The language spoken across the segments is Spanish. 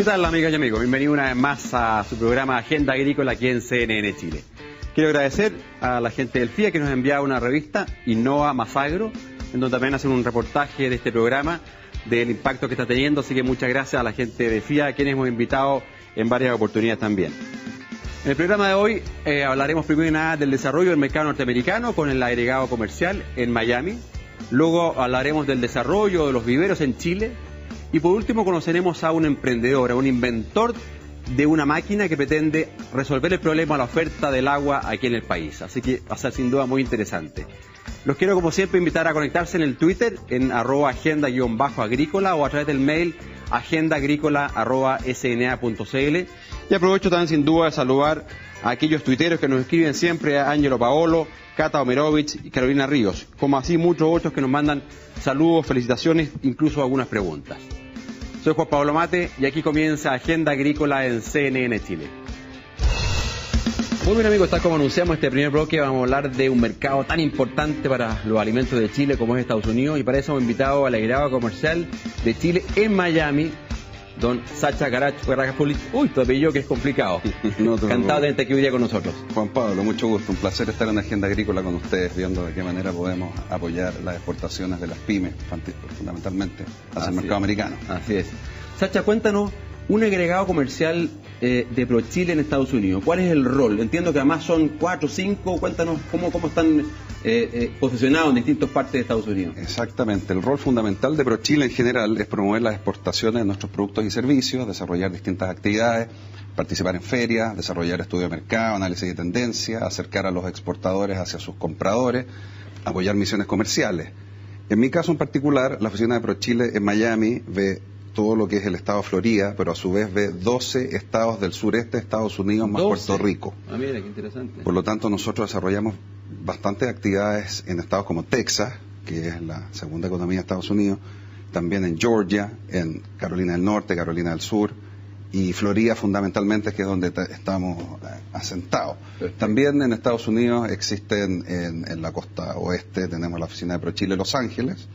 ¿Qué tal, amigas y amigos? Bienvenidos una vez más a su programa Agenda Agrícola aquí en CNN Chile. Quiero agradecer a la gente del FIA que nos ha enviado una revista, Innova Más Agro, en donde también hacen un reportaje de este programa, del impacto que está teniendo, así que muchas gracias a la gente de FIA, a quienes hemos invitado en varias oportunidades también. En el programa de hoy hablaremos primero y nada del desarrollo del mercado norteamericano con el agregado comercial en Miami, luego hablaremos del desarrollo de los viveros en Chile y por último conoceremos a un emprendedor, a un inventor de una máquina que pretende resolver el problema de la oferta del agua aquí en el país, así que va a ser sin duda muy interesante. Los quiero como siempre invitar a conectarse en el Twitter en @agenda_agrícola o a través del mail agendaagrícola@sna.cl y aprovecho también sin duda de saludar a aquellos tuiteros que nos escriben siempre, a Ángelo Paolo, Cata Omerovich y Carolina Ríos, como así muchos otros que nos mandan saludos, felicitaciones, incluso algunas preguntas. Soy Juan Pablo Mate y aquí comienza Agenda Agrícola en CNN Chile. Muy bien, amigos, tal como anunciamos este primer bloque, vamos a hablar de un mercado tan importante para los alimentos de Chile como es Estados Unidos, y para eso hemos invitado al agregado comercial de Chile en Miami, don Sacha Garagapoli. Uy, tu apellido que es complicado. No, encantado de tenerte aquí hoy día con nosotros. Juan Pablo, mucho gusto, un placer estar en Agenda Agrícola con ustedes, viendo de qué manera podemos apoyar las exportaciones de las pymes, fundamentalmente hacia el mercado americano. Así es. Sacha, cuéntanos un agregado comercial de ProChile en Estados Unidos. ¿Cuál es el rol? Entiendo que además son 4 o 5. Cuéntanos cómo están posicionados en distintas partes de Estados Unidos. Exactamente. El rol fundamental de ProChile en general es promover las exportaciones de nuestros productos y servicios, desarrollar distintas actividades, participar en ferias, desarrollar estudio de mercado, análisis de tendencia, acercar a los exportadores hacia sus compradores, apoyar misiones comerciales. En mi caso en particular, la oficina de ProChile en Miami ve todo lo que es el estado de Florida, pero a su vez ve 12 estados del sureste de Estados Unidos más 12. Puerto Rico. Ah, mira, qué interesante. Por lo tanto, nosotros desarrollamos bastantes actividades en estados como Texas, que es la segunda economía de Estados Unidos, también en Georgia, en Carolina del Norte, Carolina del Sur, y Florida fundamentalmente, que es donde estamos asentados. Perfecto. También en Estados Unidos existen en la costa oeste, tenemos la oficina de ProChile Los Ángeles,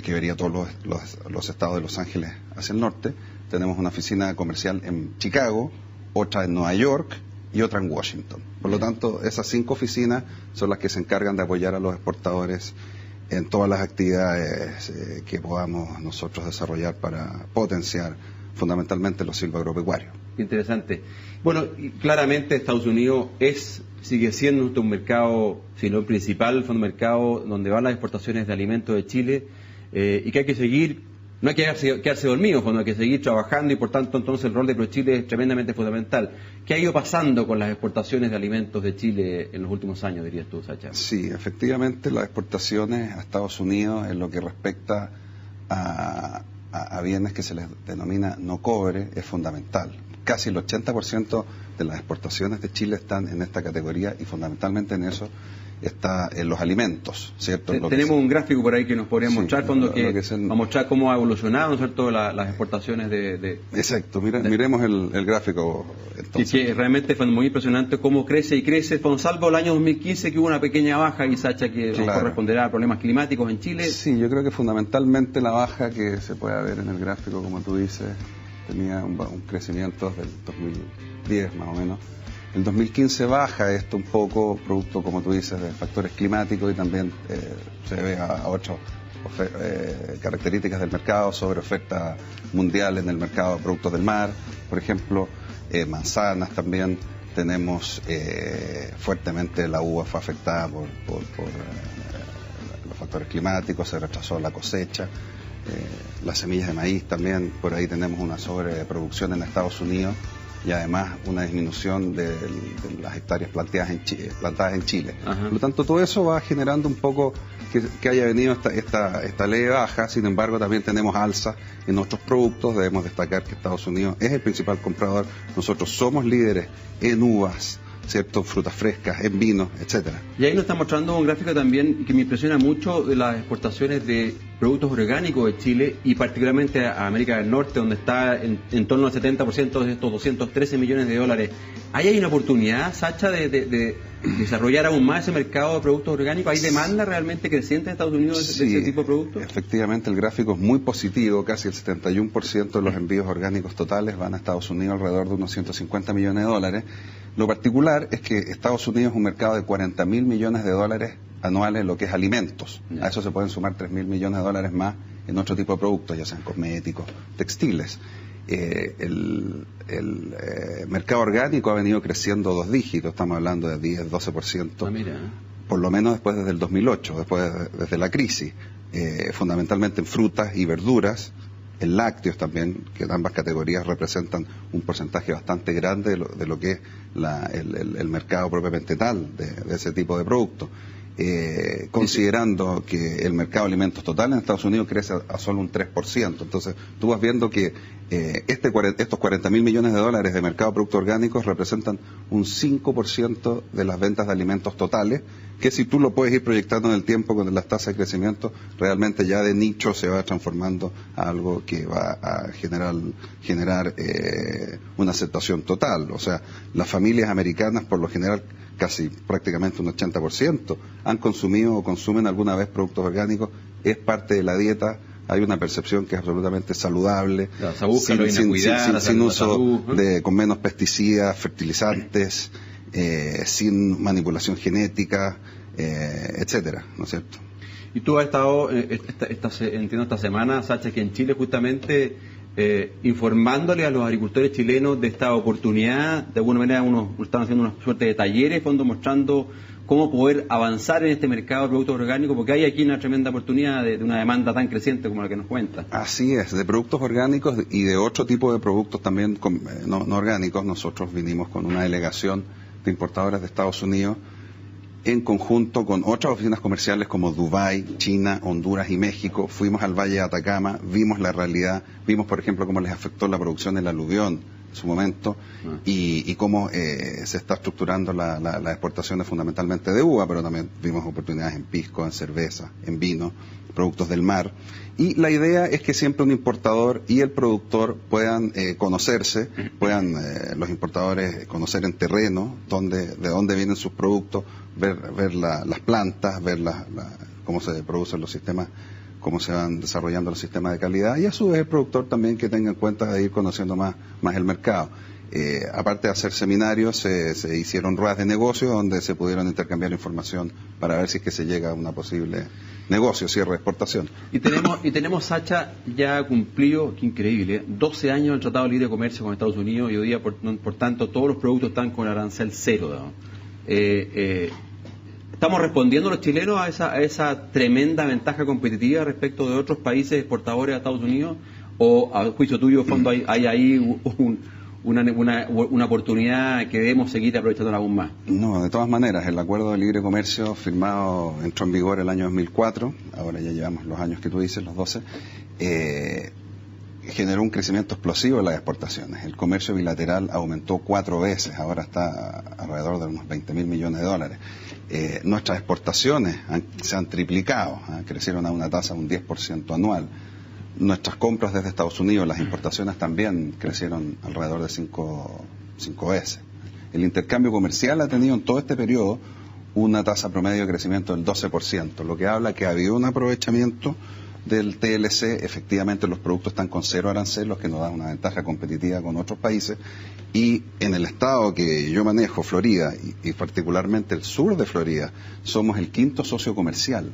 que vería todos los estados de Los Ángeles hacia el norte. Tenemos una oficina comercial en Chicago, otra en Nueva York y otra en Washington. Por lo tanto, esas 5 oficinas son las que se encargan de apoyar a los exportadores en todas las actividades que podamos nosotros desarrollar para potenciar fundamentalmente los silvagropecuarios. Interesante. Bueno, claramente Estados Unidos sigue siendo un mercado, si no el principal, un mercado donde van las exportaciones de alimentos de Chile, y que hay que seguir, no hay que quedarse dormidos, cuando hay que seguir trabajando, y por tanto entonces el rol de ProChile es tremendamente fundamental. ¿Qué ha ido pasando con las exportaciones de alimentos de Chile en los últimos años, dirías tú, Sacha? Sí, efectivamente las exportaciones a Estados Unidos en lo que respecta a bienes que se les denomina no cobre es fundamental. Casi el 80% de las exportaciones de Chile están en esta categoría y fundamentalmente en eso está en los alimentos, ¿cierto? Tenemos un gráfico por ahí que nos podría mostrar, va a mostrar cómo ha evolucionado, ¿no es cierto?, las exportaciones de... Exacto, miremos el gráfico. Entonces. Y que realmente fue muy impresionante cómo crece y crece, salvo el año 2015 que hubo una pequeña baja, y Sacha, que corresponderá a problemas climáticos en Chile. Sí, yo creo que fundamentalmente la baja que se puede ver en el gráfico, como tú dices, tenía un crecimiento desde el 2010 más o menos. El 2015 baja esto un poco, producto, como tú dices, de factores climáticos, y también se debe a otras características del mercado, sobre oferta mundial en el mercado de productos del mar, por ejemplo, manzanas también. Tenemos fuertemente la uva fue afectada por los factores climáticos, se retrasó la cosecha. Las semillas de maíz también, por ahí tenemos una sobreproducción en Estados Unidos, y además una disminución de las hectáreas plantadas en Chile. Ajá. Por lo tanto, todo eso va generando un poco que haya venido esta leve baja. Sin embargo, también tenemos alza en nuestros productos. Debemos destacar que Estados Unidos es el principal comprador. Nosotros somos líderes en uvas, ¿cierto? Frutas frescas, en vinos, etcétera. Y ahí nos está mostrando un gráfico también que me impresiona mucho de las exportaciones de productos orgánicos de Chile y particularmente a América del Norte, donde está en torno al 70% de estos 213 millones de dólares. ¿Ahí hay una oportunidad, Sacha, de desarrollar aún más ese mercado de productos orgánicos? ¿Hay demanda realmente creciente en Estados Unidos de ese tipo de productos? Efectivamente, el gráfico es muy positivo. Casi el 71% de los envíos orgánicos totales van a Estados Unidos, alrededor de unos 150 millones de dólares. Lo particular es que Estados Unidos es un mercado de 40 mil millones de dólares anuales en lo que es alimentos. A eso se pueden sumar 3 mil millones de dólares más en otro tipo de productos, ya sean cosméticos, textiles. El mercado orgánico ha venido creciendo 2 dígitos, estamos hablando de 10, 12%, por lo menos después desde el 2008, desde la crisis, fundamentalmente en frutas y verduras, en lácteos también, que ambas categorías representan un porcentaje bastante grande de lo que es el mercado propiamente tal de ese tipo de productos. Considerando que el mercado de alimentos total en Estados Unidos crece a solo un 3%. Entonces, tú vas viendo que estos 40 mil millones de dólares de mercado de productos orgánicos representan un 5% de las ventas de alimentos totales, que si tú lo puedes ir proyectando en el tiempo con las tasas de crecimiento, realmente ya de nicho se va transformando a algo que va a generar una aceptación total. O sea, las familias americanas, por lo general, casi prácticamente un 80%, han consumido o consumen alguna vez productos orgánicos, es parte de la dieta. Hay una percepción que es absolutamente saludable, sin uso con menos pesticidas, fertilizantes, sin manipulación genética, etcétera, ¿no es cierto? Y tú has estado, entiendo esta semana, Sacha, que en Chile justamente informándole a los agricultores chilenos de esta oportunidad. De alguna manera están haciendo una suerte de talleres, mostrando cómo poder avanzar en este mercado de productos orgánicos, porque hay aquí una tremenda oportunidad de una demanda tan creciente como la que nos cuenta. Así es, de productos orgánicos y de otro tipo de productos también no orgánicos. Nosotros vinimos con una delegación de importadores de Estados Unidos en conjunto con otras oficinas comerciales como Dubái, China, Honduras y México. Fuimos al Valle de Atacama, vimos la realidad, vimos por ejemplo cómo les afectó la producción del aluvión en su momento y cómo se está estructurando las exportaciones fundamentalmente de uva, pero también vimos oportunidades en pisco, en cerveza, en vino, productos del mar. Y la idea es que siempre un importador y el productor puedan conocerse, puedan los importadores conocer en terreno de dónde vienen sus productos, ver las plantas, ver cómo se producen los sistemas, cómo se van desarrollando los sistemas de calidad, y a su vez el productor también que tenga en cuenta de ir conociendo más el mercado. Aparte de hacer seminarios, se hicieron ruedas de negocio donde se pudieron intercambiar información para ver si es que se llega a una posible negocio, cierre de exportación. Y tenemos, Sacha, ya cumplido, qué increíble, 12 años del Tratado de Libre Comercio con Estados Unidos, y hoy día, por tanto, todos los productos están con arancel cero, ¿no? ¿Estamos respondiendo los chilenos a esa tremenda ventaja competitiva respecto de otros países exportadores a Estados Unidos? ¿O a juicio tuyo, de fondo, hay ahí una oportunidad que debemos seguir aprovechando aún más? No, de todas maneras, el acuerdo de libre comercio firmado entró en vigor el año 2004, ahora ya llevamos los años que tú dices, los 12, generó un crecimiento explosivo en las exportaciones. El comercio bilateral aumentó 4 veces, ahora está alrededor de unos 20 mil millones de dólares. Nuestras exportaciones se han triplicado, crecieron a una tasa de un 10% anual. Nuestras compras desde Estados Unidos, las importaciones también crecieron alrededor de 5 veces. El intercambio comercial ha tenido en todo este periodo una tasa promedio de crecimiento del 12%, lo que habla que ha habido un aprovechamiento del TLC. Efectivamente los productos están con 0 arancel, los que nos dan una ventaja competitiva con otros países, y en el estado que yo manejo, Florida, y particularmente el sur de Florida, somos el 5º socio comercial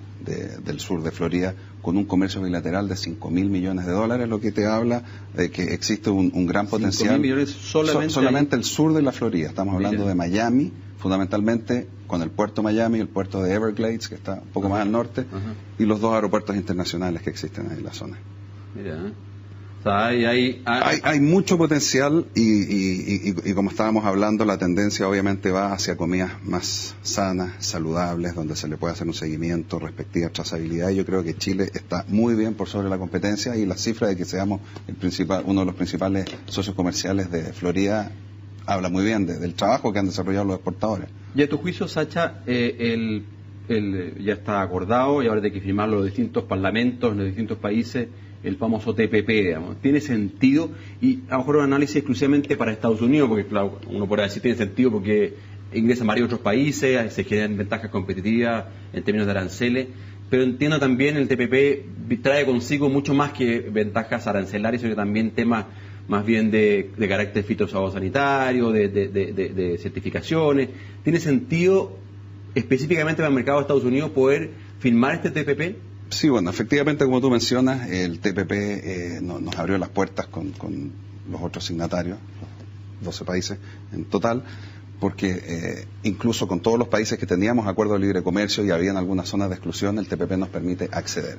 del sur de Florida, con un comercio bilateral de 5 mil millones de dólares, lo que te habla de que existe un gran potencial. 5 mil millones solamente el sur de la Florida, estamos hablando de Miami, fundamentalmente con el puerto de Miami, el puerto de Everglades, que está un poco más al norte, y los 2 aeropuertos internacionales que existen ahí en la zona. Mira, o sea, hay mucho potencial y como estábamos hablando, la tendencia obviamente va hacia comidas más sanas, saludables, donde se le puede hacer un seguimiento, respectiva trazabilidad, y yo creo que Chile está muy bien por sobre la competencia, y la cifra de que seamos uno de los principales socios comerciales de Florida habla muy bien del trabajo que han desarrollado los exportadores. Y a tu juicio, Sacha, ya está acordado y ahora hay que firmarlo en los distintos parlamentos, en los distintos países, el famoso TPP, digamos. ¿Tiene sentido? Y a lo mejor un análisis exclusivamente para Estados Unidos, porque claro, uno podrá decir tiene sentido porque ingresan varios otros países, se generan ventajas competitivas en términos de aranceles, pero entiendo también el TPP trae consigo mucho más que ventajas arancelarias, sino también temas más bien de carácter fitosanitario, de certificaciones. ¿Tiene sentido específicamente para el mercado de Estados Unidos poder firmar este TPP? Sí, bueno, efectivamente, como tú mencionas, el TPP nos abrió las puertas con los otros signatarios, los 12 países en total, porque incluso con todos los países que teníamos acuerdo de libre comercio y habían algunas zonas de exclusión, el TPP nos permite acceder.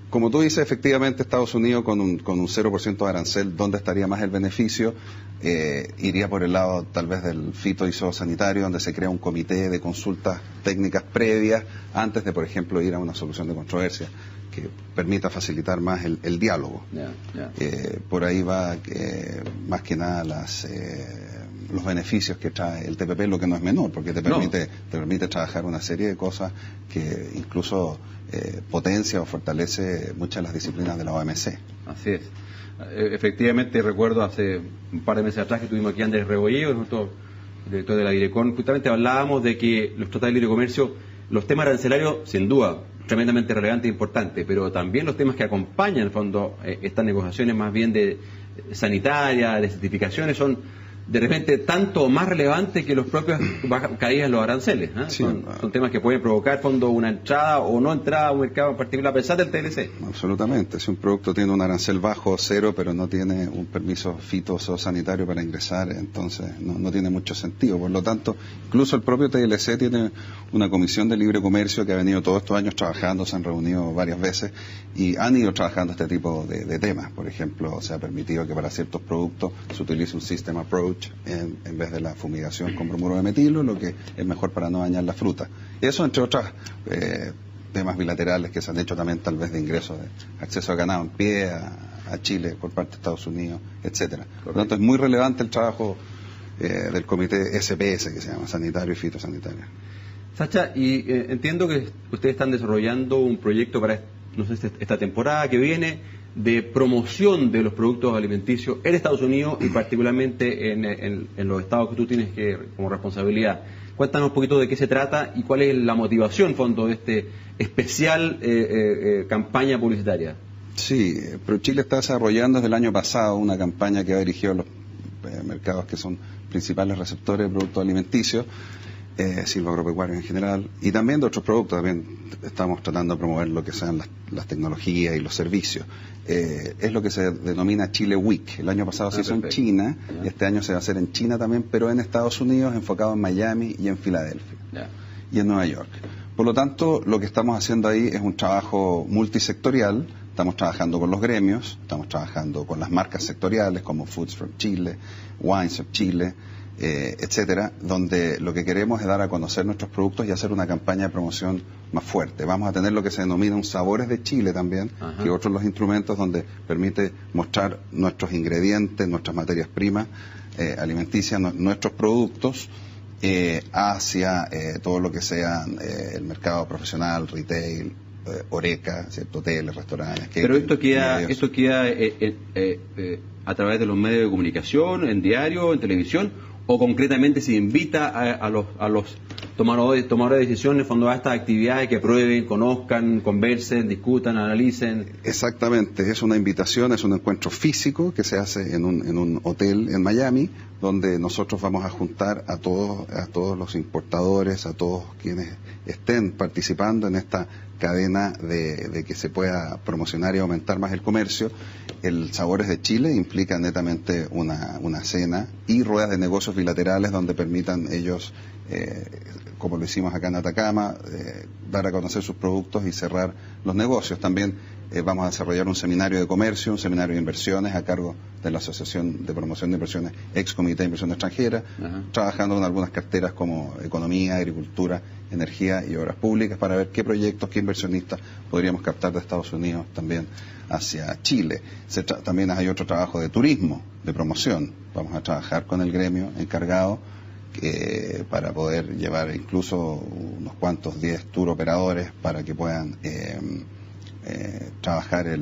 Como tú dices, efectivamente Estados Unidos con un 0% de arancel, ¿dónde estaría más el beneficio? Iría por el lado tal vez del fito y zoosanitario, donde se crea un comité de consultas técnicas previas antes de, por ejemplo, ir a una solución de controversia que permita facilitar más el diálogo. Por ahí va más que nada los beneficios que trae el TPP, lo que no es menor, porque te permite trabajar una serie de cosas que incluso potencia o fortalece muchas de las disciplinas de la OMC. Así es. Efectivamente, recuerdo hace un par de meses atrás que tuvimos aquí a Andrés Rebolledo, nuestro director de la Direcon, justamente hablábamos de que los tratados de libre comercio, los temas arancelarios, sin duda, tremendamente relevantes e importantes, pero también los temas que acompañan, en el fondo, estas negociaciones más bien de sanitarias, de certificaciones, son de repente tanto más relevantes que los propios caídas en los aranceles. Sí, son temas que pueden provocar, fondo, una entrada o no entrada a un mercado en particular, a pesar del TLC. Absolutamente. Si un producto tiene un arancel bajo, cero, pero no tiene un permiso fitosanitario para ingresar, entonces no tiene mucho sentido. Por lo tanto, incluso el propio TLC tiene una comisión de libre comercio que ha venido todos estos años trabajando, se han reunido varias veces y han ido trabajando este tipo de temas. Por ejemplo, se ha permitido que para ciertos productos se utilice un System Approach en vez de la fumigación con bromuro de metilo, lo que es mejor para no dañar la fruta. Eso, entre otros temas bilaterales que se han hecho también tal vez de ingreso de acceso a ganado en pie a Chile por parte de Estados Unidos, etcétera. Por lo tanto, es muy relevante el trabajo del comité SPS, que se llama Sanitario y Fitosanitario. Sacha, y entiendo que ustedes están desarrollando un proyecto para, no sé, esta temporada que viene, de promoción de los productos alimenticios en Estados Unidos y particularmente en los estados que tú tienes como responsabilidad. Cuéntanos un poquito de qué se trata y cuál es la motivación, fondo, de este especial campaña publicitaria. Sí, ProChile está desarrollando desde el año pasado una campaña que va dirigida a los mercados que son principales receptores de productos alimenticios, silvagropecuarios en general, y también de otros productos. También estamos tratando de promover lo que sean las tecnologías y los servicios. Es lo que se denomina Chile Week. El año pasado se hizo en China, y este año se va a hacer en China también, pero en Estados Unidos, enfocado en Miami y en Filadelfia y en Nueva York. Por lo tanto, lo que estamos haciendo ahí es un trabajo multisectorial. Estamos trabajando con los gremios, estamos trabajando con las marcas sectoriales como Foods from Chile, Wines of Chile, etcétera, donde lo que queremos es dar a conocer nuestros productos y hacer una campaña de promoción más fuerte. Vamos a tener lo que se denomina un Sabores de Chile también, y otros los instrumentos donde permite mostrar nuestros ingredientes, nuestras materias primas alimenticias, nuestros productos hacia todo lo que sea el mercado profesional, retail, Oreca, ¿cierto? Hoteles, restaurantes. Pero esto queda a través de los medios de comunicación, en diario, en televisión, o concretamente se invita a los tomadores de decisiones, fondo, a estas actividades que prueben, conozcan, conversen, discutan, analicen. Exactamente, es una invitación, es un encuentro físico que se hace en un hotel en Miami, donde nosotros vamos a juntar a todos los importadores, a todos quienes estén participando en esta cadena de que se pueda promocionar y aumentar más el comercio. El Sabores de Chile implica netamente una cena y ruedas de negocios bilaterales donde permitan ellos, como lo hicimos acá en Atacama, dar a conocer sus productos y cerrar los negocios. También vamos a desarrollar un seminario de comercio, un seminario de inversiones a cargo de la Asociación de Promoción de Inversiones, ex Comité de Inversión Extranjera, trabajando en algunas carteras como economía, agricultura, energía y obras públicas para ver qué proyectos, qué inversionistas podríamos captar de Estados Unidos también hacia Chile. También hay otro trabajo de turismo, de promoción. Vamos a trabajar con el gremio encargado para poder llevar incluso unos cuantos 10 tour operadores para que puedan trabajar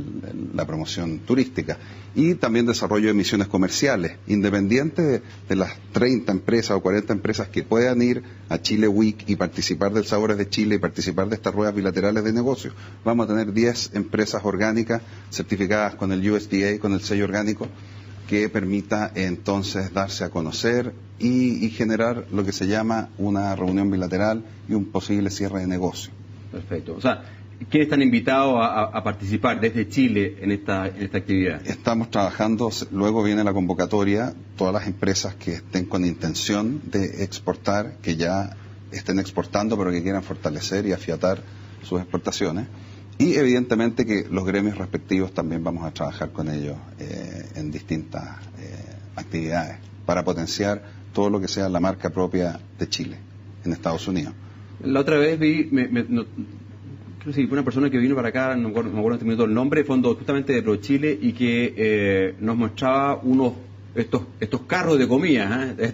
la promoción turística, y también desarrollo de misiones comerciales, independiente de las 30 empresas o 40 empresas que puedan ir a Chile Week y participar del Sabores de Chile y participar de estas ruedas bilaterales de negocios. Vamos a tener 10 empresas orgánicas certificadas con el USDA, con el sello orgánico, que permita entonces darse a conocer y generar lo que se llama una reunión bilateral y un posible cierre de negocio. Perfecto. O sea, ¿quiénes están invitados a participar desde Chile en esta actividad? Estamos trabajando, luego viene la convocatoria, todas las empresas que estén con intención de exportar, que ya estén exportando pero que quieran fortalecer y afiatar sus exportaciones. Y evidentemente que los gremios respectivos también vamos a trabajar con ellos en distintas actividades para potenciar todo lo que sea la marca propia de Chile en Estados Unidos. La otra vez vi, creo que sí, fue una persona que vino para acá, no me acuerdo en este minuto el nombre, fondo justamente de ProChile, y que nos mostraba estos carros de comida, el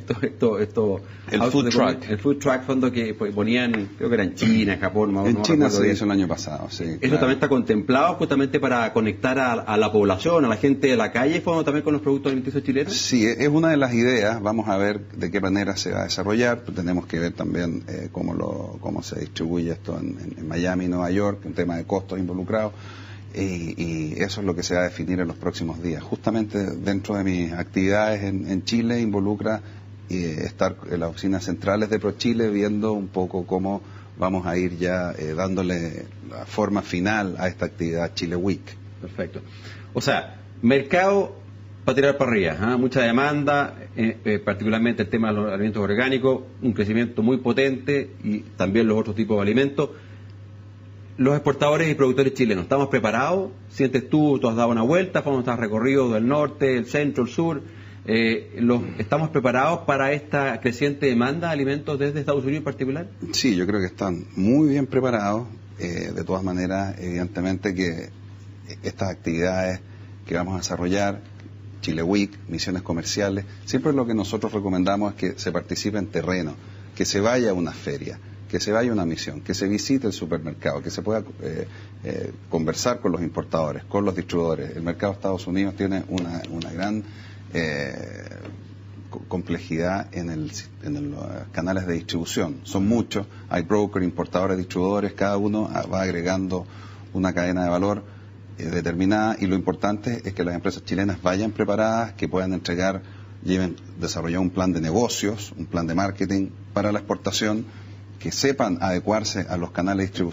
food truck. El food truck, fondo que ponían, creo que era en China, Japón, en China se hizo el año pasado, sí. Eso también está contemplado justamente para conectar a la población, a la gente de la calle, fondo también con los productos alimenticios chilenos. Sí, es una de las ideas. Vamos a ver de qué manera se va a desarrollar. Tenemos que ver también cómo se distribuye esto en Miami, Nueva York, un tema de costos involucrados. Y eso es lo que se va a definir en los próximos días. Justamente dentro de mis actividades en Chile involucra estar en las oficinas centrales de ProChile viendo un poco cómo vamos a ir ya dándole la forma final a esta actividad Chile Week. Perfecto. O sea, mercado para tirar para arriba, mucha demanda, particularmente el tema de los alimentos orgánicos, un crecimiento muy potente, y también los otros tipos de alimentos. Los exportadores y productores chilenos, ¿estamos preparados? ¿Sientes tú has dado una vuelta, has recorrido del norte, el centro, el sur? ¿Estamos preparados para esta creciente demanda de alimentos desde Estados Unidos en particular? Sí, yo creo que están muy bien preparados. De todas maneras, evidentemente que estas actividades que vamos a desarrollar, Chile Week, misiones comerciales, siempre lo que nosotros recomendamos es que se participe en terreno, que se vaya a una feria, que se vaya a una misión, que se visite el supermercado, que se pueda conversar con los importadores, con los distribuidores. El mercado de Estados Unidos tiene una gran complejidad en los canales de distribución. Son muchos, hay brokers, importadores, distribuidores, cada uno va agregando una cadena de valor determinada, y lo importante es que las empresas chilenas vayan preparadas, que puedan entregar, desarrollar un plan de negocios, un plan de marketing para la exportación, que sepan adecuarse a los canales de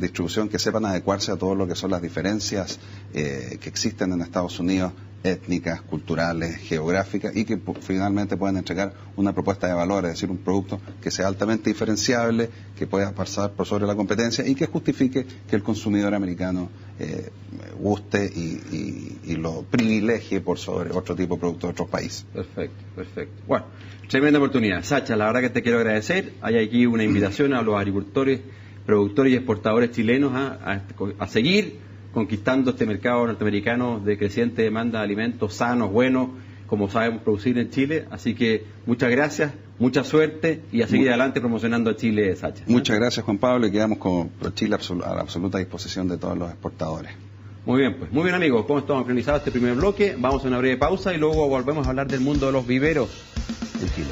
distribución, que sepan adecuarse a todo lo que son las diferencias que existen en Estados Unidos, étnicas, culturales, geográficas, y que finalmente puedan entregar una propuesta de valor, es decir, un producto que sea altamente diferenciable, que pueda pasar por sobre la competencia y que justifique que el consumidor americano guste y lo privilegie por sobre otro tipo de productos de otros países. Perfecto. Bueno, tremenda oportunidad. Sacha, la verdad que te quiero agradecer. Hay aquí una invitación a los agricultores, productores y exportadores chilenos a seguir conquistando este mercado norteamericano de creciente demanda de alimentos sanos, buenos, como sabemos producir en Chile. Así que muchas gracias, mucha suerte, y a seguir adelante promocionando a Chile, Sacha. Muchas gracias, Juan Pablo, y quedamos con Chile a la absoluta disposición de todos los exportadores. Muy bien, pues. Muy bien, amigos. ¿Cómo estamos finalizado este primer bloque? Vamos a una breve pausa y luego volvemos a hablar del mundo de los viveros en Chile.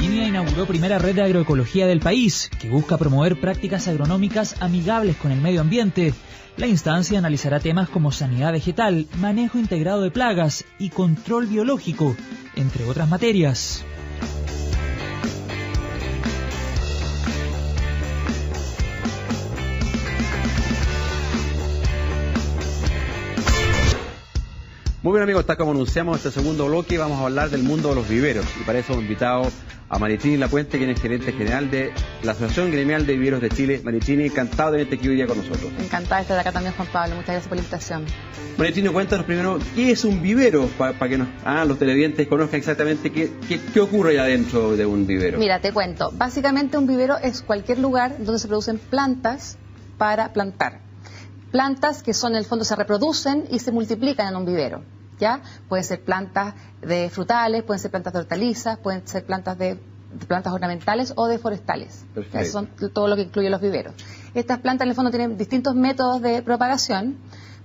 INEA inauguró primera red de agroecología del país, que busca promover prácticas agronómicas amigables con el medio ambiente. La instancia analizará temas como sanidad vegetal, manejo integrado de plagas y control biológico, entre otras materias. Muy bien, amigos, está como anunciamos este segundo bloque, vamos a hablar del mundo de los viveros. Y para eso hemos invitado a Maritini Lapuente, quien es gerente general de la Asociación Gremial de Viveros de Chile. Maritini, encantado de tenerte aquí hoy día con nosotros. Encantada de estar acá también, Juan Pablo. Muchas gracias por la invitación. Maritini, cuéntanos primero, ¿qué es un vivero? Para que los televidentes conozcan exactamente qué ocurre allá dentro de un vivero. Mira, te cuento. Básicamente un vivero es cualquier lugar donde se producen plantas para plantar. Plantas que son, en el fondo, se reproducen y se multiplican en un vivero, ¿ya? Pueden ser plantas de frutales, pueden ser plantas de hortalizas, pueden ser plantas de plantas ornamentales o de forestales. Eso son todo lo que incluye los viveros. Estas plantas, en el fondo, tienen distintos métodos de propagación.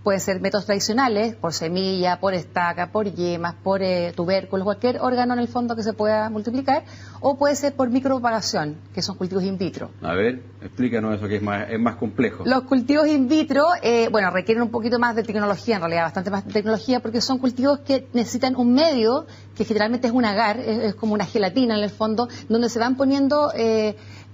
Pueden ser métodos tradicionales, por semilla, por estaca, por yemas, por tubérculos, cualquier órgano en el fondo que se pueda multiplicar, o puede ser por micropropagación, que son cultivos in vitro. A ver, explícanos eso, que es más complejo. Los cultivos in vitro, requieren un poquito más de tecnología, en realidad, bastante más de tecnología, porque son cultivos que necesitan un medio, que generalmente es un agar, es como una gelatina en el fondo, donde se van poniendo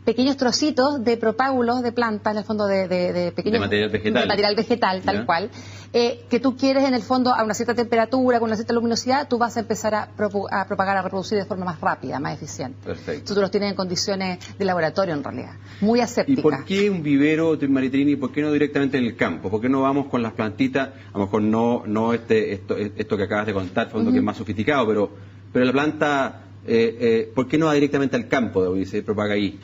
pequeños trocitos de propágulos de plantas, en el fondo de pequeños... De material vegetal, tal cual, que tú quieres, en el fondo, a una cierta temperatura, con una cierta luminosidad, tú vas a empezar a propagar, a reproducir de forma más rápida, más eficiente. Perfecto. Tú los tienes en condiciones de laboratorio, en realidad, muy asépticas. ¿Y por qué un vivero, Maritini, por qué no directamente en el campo? ¿Por qué no vamos con las plantitas, a lo mejor no esto que acabas de contar, fondo que es más sofisticado, pero la planta, ¿por qué no va directamente al campo y se propaga ahí?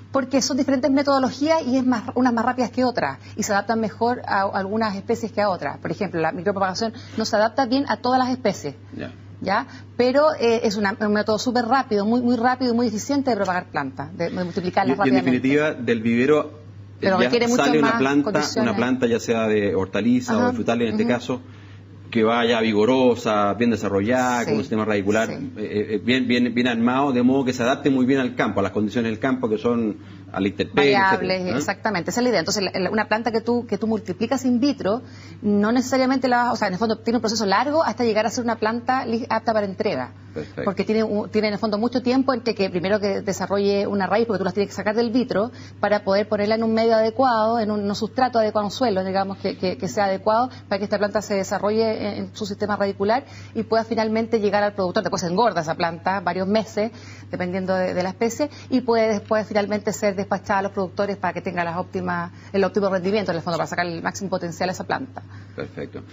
Porque son diferentes metodologías y unas más rápidas que otras y se adaptan mejor a algunas especies que a otras. Por ejemplo, la micropropagación no se adapta bien a todas las especies, ¿ya? Pero es un método súper rápido, muy rápido y muy eficiente de propagar plantas, de multiplicarlas rápidamente. Y en definitiva, del vivero pero ya sale una planta ya sea de hortaliza o de frutales en este caso, que vaya vigorosa, bien desarrollada, con un sistema radicular bien armado, de modo que se adapte muy bien al campo, a las condiciones del campo, que son a la intemperie, variables, exactamente, esa es la idea. Entonces, una planta que tú multiplicas in vitro, no necesariamente en el fondo tiene un proceso largo hasta llegar a ser una planta apta para entrega. Perfecto. Porque tiene en el fondo mucho tiempo entre que primero que desarrolle una raíz, porque tú las tienes que sacar del vitro para poder ponerla en un medio adecuado, en un sustrato adecuado, un suelo, digamos, que sea adecuado para que esta planta se desarrolle en su sistema radicular y pueda finalmente llegar al productor. Después se engorda esa planta varios meses, dependiendo de la especie, y puede después finalmente ser despachada a los productores para que tenga el óptimo rendimiento, en el fondo, para sacar el máximo potencial a esa planta. Perfecto.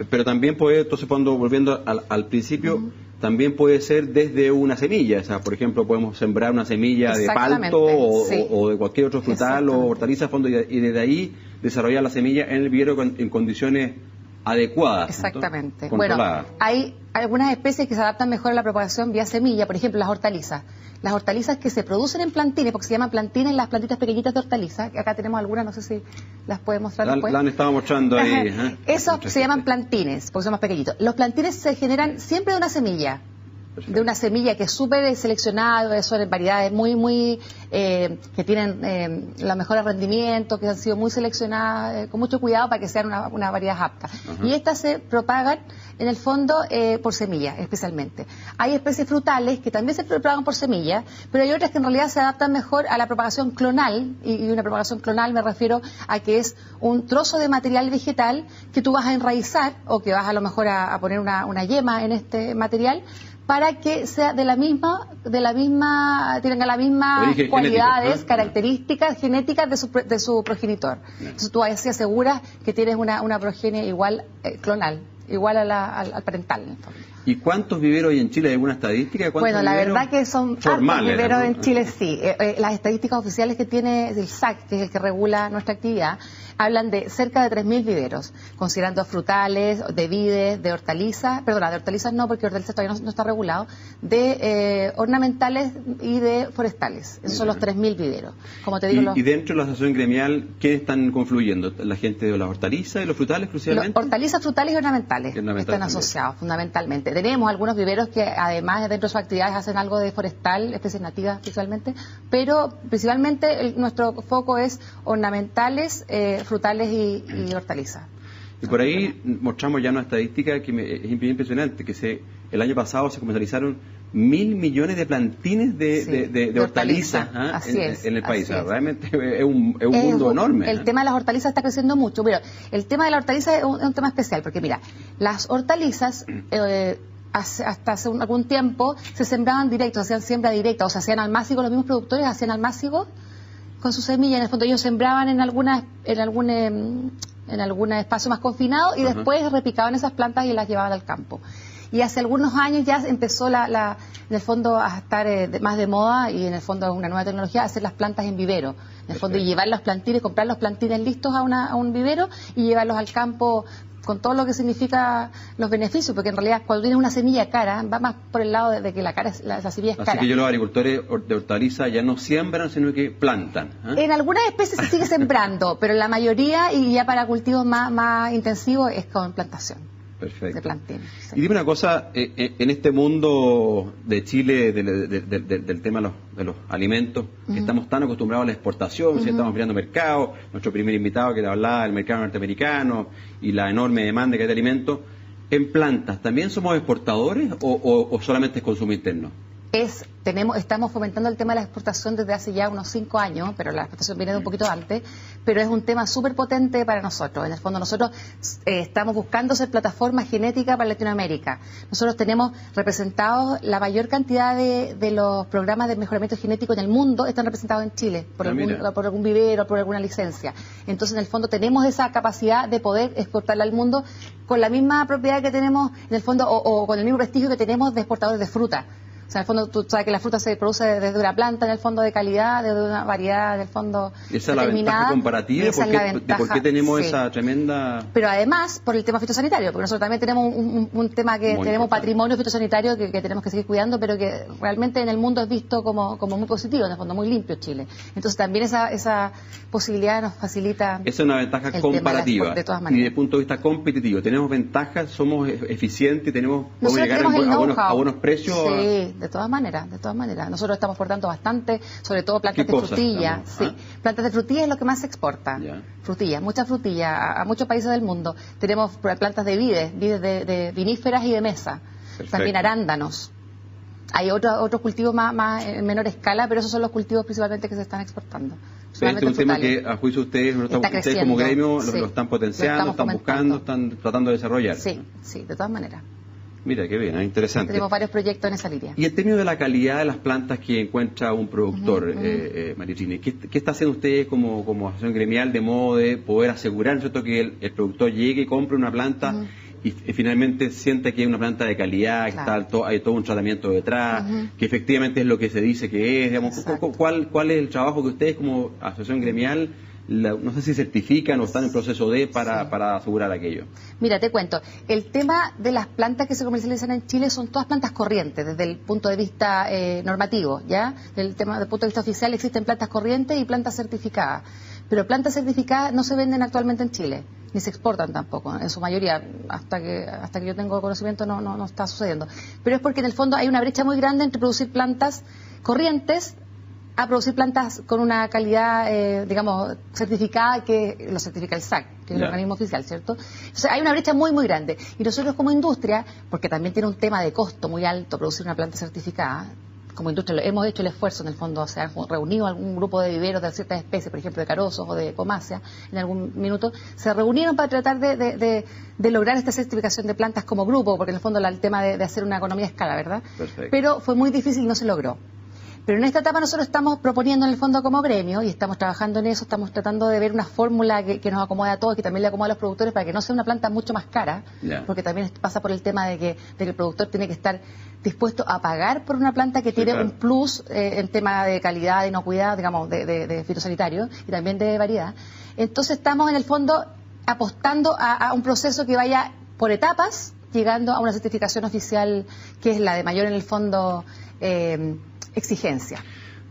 Pero también puede, entonces, volviendo al principio, también puede ser desde una semilla. O sea, por ejemplo, podemos sembrar una semilla de palto o de cualquier otro frutal o hortaliza a fondo y desde ahí desarrollar la semilla en el vivero en condiciones adecuadas. Exactamente. Bueno, hay algunas especies que se adaptan mejor a la propagación vía semilla, por ejemplo, las hortalizas. Las hortalizas que se producen en plantines, porque se llaman plantines las plantitas pequeñitas de hortalizas, acá tenemos algunas, no sé si las puede mostrar después. La han estado mostrando ahí. Esos se llaman plantines, porque son más pequeñitos. Los plantines se generan siempre de una semilla. Perfecto. De una semilla que es súper seleccionada, son variedades que tienen los mejores rendimientos, que han sido muy seleccionadas con mucho cuidado para que sean una variedad apta. Y estas se propagan en el fondo por semilla, especialmente. Hay especies frutales que también se propagan por semilla, pero hay otras que en realidad se adaptan mejor a la propagación clonal, y una propagación clonal me refiero a que es un trozo de material vegetal que tú vas a enraizar o que vas a lo mejor a poner una yema en este material, para que sea tenga las mismas cualidades, características genéticas de su progenitor. Entonces tú así aseguras que tienes una progenie igual, clonal, igual al parental. ¿Y cuántos viveros hay en Chile? ¿Hay alguna estadística? Bueno, la verdad que son hartos viveros en Chile, sí. Las estadísticas oficiales que tiene el SAC, que es el que regula nuestra actividad, hablan de cerca de 3.000 viveros, considerando frutales, de vides, de hortalizas, de hortalizas no, porque hortalizas todavía no está regulado, de ornamentales y de forestales. Esos son los 3.000 viveros. Como te digo, ¿Y dentro de la asociación gremial, quiénes están confluyendo? ¿La gente de las hortalizas y los frutales exclusivamente? Hortalizas, frutales y ornamentales están asociados, fundamentalmente. Tenemos algunos viveros que además dentro de sus actividades hacen algo de forestal, especies nativas principalmente, pero principalmente nuestro foco es ornamentales, frutales y hortalizas. Y por ahí mostramos ya una estadística que es bien impresionante, que el año pasado se comercializaron 1.000 millones de plantines de hortalizas en el país. Realmente es un mundo enorme. El tema de las hortalizas está creciendo mucho, pero el tema de la hortaliza es un tema especial, porque mira, las hortalizas hasta hace algún tiempo se sembraban directos, hacían siembra directa, o sea, hacían almácigos, los mismos productores hacían almácigos con su semilla. En el fondo ellos sembraban en algún espacio más confinado y después repicaban esas plantas y las llevaban al campo. Y hace algunos años ya empezó en el fondo a estar más de moda, y en el fondo es una nueva tecnología, hacer las plantas en vivero. En el fondo, y llevar los plantines, comprar los plantines listos a un vivero y llevarlos al campo con todo lo que significa los beneficios, porque en realidad cuando tienes una semilla cara, va más por el lado de que la semilla es cara. Así que los agricultores de hortaliza ya no siembran, sino que plantan. En algunas especies se sigue sembrando, pero en la mayoría, y ya para cultivos más intensivos, es con plantación. Perfecto. De plantines. Sí. Y dime una cosa, en este mundo de Chile, del tema de los alimentos, que estamos tan acostumbrados a la exportación, si estamos mirando mercado, nuestro primer invitado que hablaba del mercado norteamericano y la enorme demanda que hay de alimentos, ¿en plantas también somos exportadores o solamente es consumo interno? Estamos fomentando el tema de la exportación desde hace ya unos 5 años, pero la exportación viene de un poquito antes, pero es un tema súper potente para nosotros. En el fondo nosotros estamos buscando ser plataforma genética para Latinoamérica. Nosotros tenemos representados la mayor cantidad de los programas de mejoramiento genético en el mundo, están representados en Chile, por algún vivero, por alguna licencia. Entonces, en el fondo tenemos esa capacidad de poder exportarla al mundo con la misma propiedad que tenemos, en el fondo, o con el mismo prestigio que tenemos de exportadores de fruta. O sea, en el fondo, tú sabes que la fruta se produce desde una planta, en el fondo, de calidad, desde una variedad, en el fondo, esa es la ventaja comparativa, de por qué tenemos esa tremenda... Pero además, por el tema fitosanitario, porque nosotros también tenemos un tema que muy tenemos importante. Patrimonio fitosanitario que tenemos que seguir cuidando, pero que realmente en el mundo es visto como muy positivo, en el fondo, muy limpio Chile. Entonces, también esa posibilidad nos facilita... Esa es una ventaja comparativa. De todas maneras. Y desde el punto de vista competitivo, tenemos ventajas, somos eficientes, podemos llegar a buenos precios... Sí. De todas maneras. Nosotros estamos exportando bastante, sobre todo plantas de frutilla. Plantas de frutilla es lo que más se exporta. Frutilla, mucha frutilla, a muchos países del mundo. Tenemos plantas de vides de viníferas y de mesa. Perfecto. También arándanos. Hay otros cultivos más en menor escala, pero esos son los cultivos principalmente que se están exportando. Este es un tema que, a juicio de ustedes como gremio lo están potenciando, están buscando, están tratando de desarrollar. Sí, de todas maneras. Mira, qué bien, interesante. Tenemos varios proyectos en esa línea. Y en términos de la calidad de las plantas que encuentra un productor, Marichini, ¿qué está haciendo usted como asociación gremial de modo de poder asegurar, ¿cierto?, que el productor llegue y compre una planta y finalmente sienta que es una planta de calidad, que hay todo un tratamiento detrás, que efectivamente es lo que se dice que es? Digamos, ¿cuál es el trabajo que ustedes como asociación gremial, no sé si certifican o están en proceso para asegurar aquello? Mira, te cuento, el tema de las plantas que se comercializan en Chile son todas plantas corrientes desde el punto de vista normativo, ¿ya? Desde el punto de vista oficial existen plantas corrientes y plantas certificadas, pero plantas certificadas no se venden actualmente en Chile, ni se exportan tampoco, en su mayoría, hasta que yo tengo conocimiento no está sucediendo. Pero es porque en el fondo hay una brecha muy grande entre producir plantas corrientes a producir plantas con una calidad, digamos, certificada, que lo certifica el SAC, que es el organismo oficial, ¿cierto? Entonces hay una brecha muy, muy grande. Y nosotros como industria, porque también tiene un tema de costo muy alto producir una planta certificada, como industria hemos hecho el esfuerzo, en el fondo, se han reunido algún grupo de viveros de ciertas especies, por ejemplo de carozos o de pomácea, en algún minuto, se reunieron para tratar de lograr esta certificación de plantas como grupo, porque en el fondo el tema de hacer una economía a escala, ¿verdad? Perfecto. Pero fue muy difícil y no se logró. Pero en esta etapa nosotros estamos proponiendo en el fondo como gremio, y estamos trabajando en eso, estamos tratando de ver una fórmula que nos acomode a todos, que también le acomode a los productores, para que no sea una planta mucho más cara, porque también pasa por el tema de que el productor tiene que estar dispuesto a pagar por una planta que tiene un plus en tema de calidad, de inocuidad, digamos, de fitosanitario y también de variedad. Entonces estamos en el fondo apostando a un proceso que vaya por etapas, llegando a una certificación oficial que es la de mayor, en el fondo, exigencia.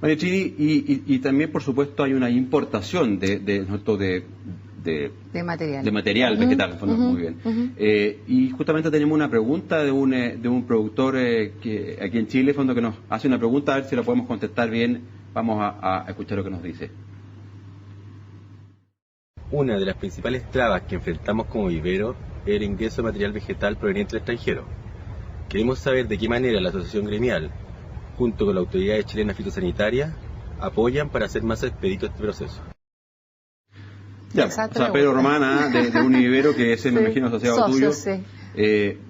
Marichini, y también, por supuesto, hay una importación de material vegetal, en fondo, muy bien. Y justamente tenemos una pregunta de un productor que aquí en Chile, en fondo, que nos hace una pregunta, a ver si la podemos contestar bien. Vamos a escuchar lo que nos dice. una de las principales trabas que enfrentamos como vivero es el ingreso de material vegetal proveniente del extranjero. Queremos saber de qué manera la asociación gremial, junto con las autoridades chilenas fitosanitarias, apoyan para hacer más expedito este proceso. Ya, o sea, Pedro Romana, de Univivero, que es, me imagino, asociado tuyo,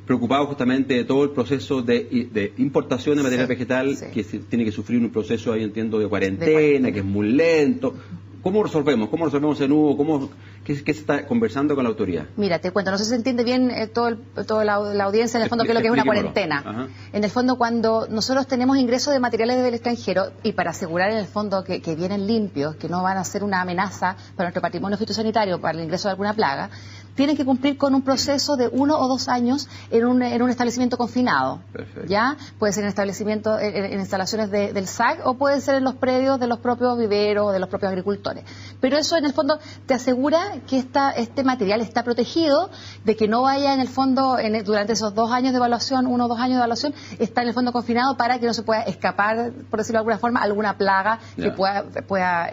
preocupado justamente de todo el proceso de importación de material vegetal, que tiene que sufrir un proceso, ahí entiendo, de cuarentena, que es muy lento. ¿Cómo resolvemos? ¿Cómo resolvemos ese nudo? ¿Qué se está conversando con la autoridad? Mira, te cuento, no sé si se entiende bien toda la audiencia, en el fondo, qué es lo que es una cuarentena. Ajá. En el fondo, cuando nosotros tenemos ingresos de materiales del extranjero, y para asegurar en el fondo que vienen limpios, que no van a ser una amenaza para nuestro patrimonio fitosanitario, para el ingreso de alguna plaga, tienen que cumplir con un proceso de 1 o 2 años en un establecimiento confinado. Perfecto. ¿Ya? Puede ser en establecimientos, en instalaciones del SAC, o puede ser en los predios de los propios viveros, de los propios agricultores. Pero eso, en el fondo, te asegura que este material está protegido, de que no vaya, en el fondo, durante esos 2 años de evaluación, 1 o 2 años de evaluación, está en el fondo confinado para que no se pueda escapar, por decirlo de alguna forma, alguna plaga que pueda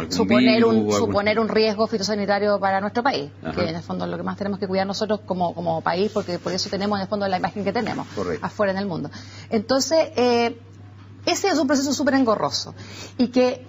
suponer un riesgo fitosanitario para nuestro país. Ajá. Que en el fondo es lo que más tenemos que cuidar nosotros como país, porque por eso tenemos, en el fondo, la imagen que tenemos. Correcto. Afuera en el mundo. Entonces, ese es un proceso súper engorroso,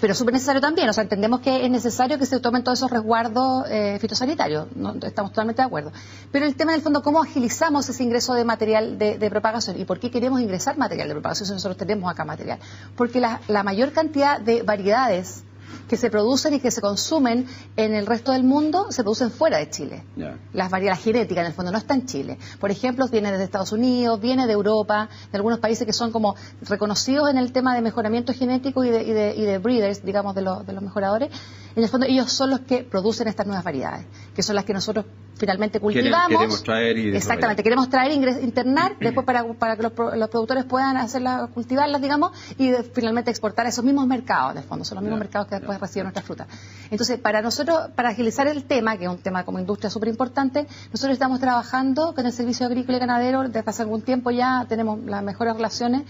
pero súper necesario también. O sea, entendemos que es necesario que se tomen todos esos resguardos fitosanitarios, ¿no? Estamos totalmente de acuerdo. Pero el tema, en el fondo, ¿cómo agilizamos ese ingreso de material de propagación? ¿Y por qué queremos ingresar material de propagación si nosotros tenemos acá material? Porque la mayor cantidad de variedades que se producen y que se consumen en el resto del mundo se producen fuera de Chile. Yeah. Las variedades genéticas, en el fondo, no está en Chile. Por ejemplo, viene desde Estados Unidos, viene de Europa, de algunos países que son como reconocidos en el tema de mejoramiento genético y de breeders, digamos, de los mejoradores. En el fondo, ellos son los que producen estas nuevas variedades, que son las que nosotros finalmente cultivamos. Queremos traer y exactamente, queremos traer, internar, después para que los productores puedan cultivarlas, digamos, y finalmente exportar a esos mismos mercados, en el fondo, son los mismos mercados que después reciben nuestra fruta. Entonces, para nosotros, para agilizar el tema, que es un tema como industria súper importante, nosotros estamos trabajando con el Servicio Agrícola y Ganadero desde hace algún tiempo, ya tenemos las mejores relaciones,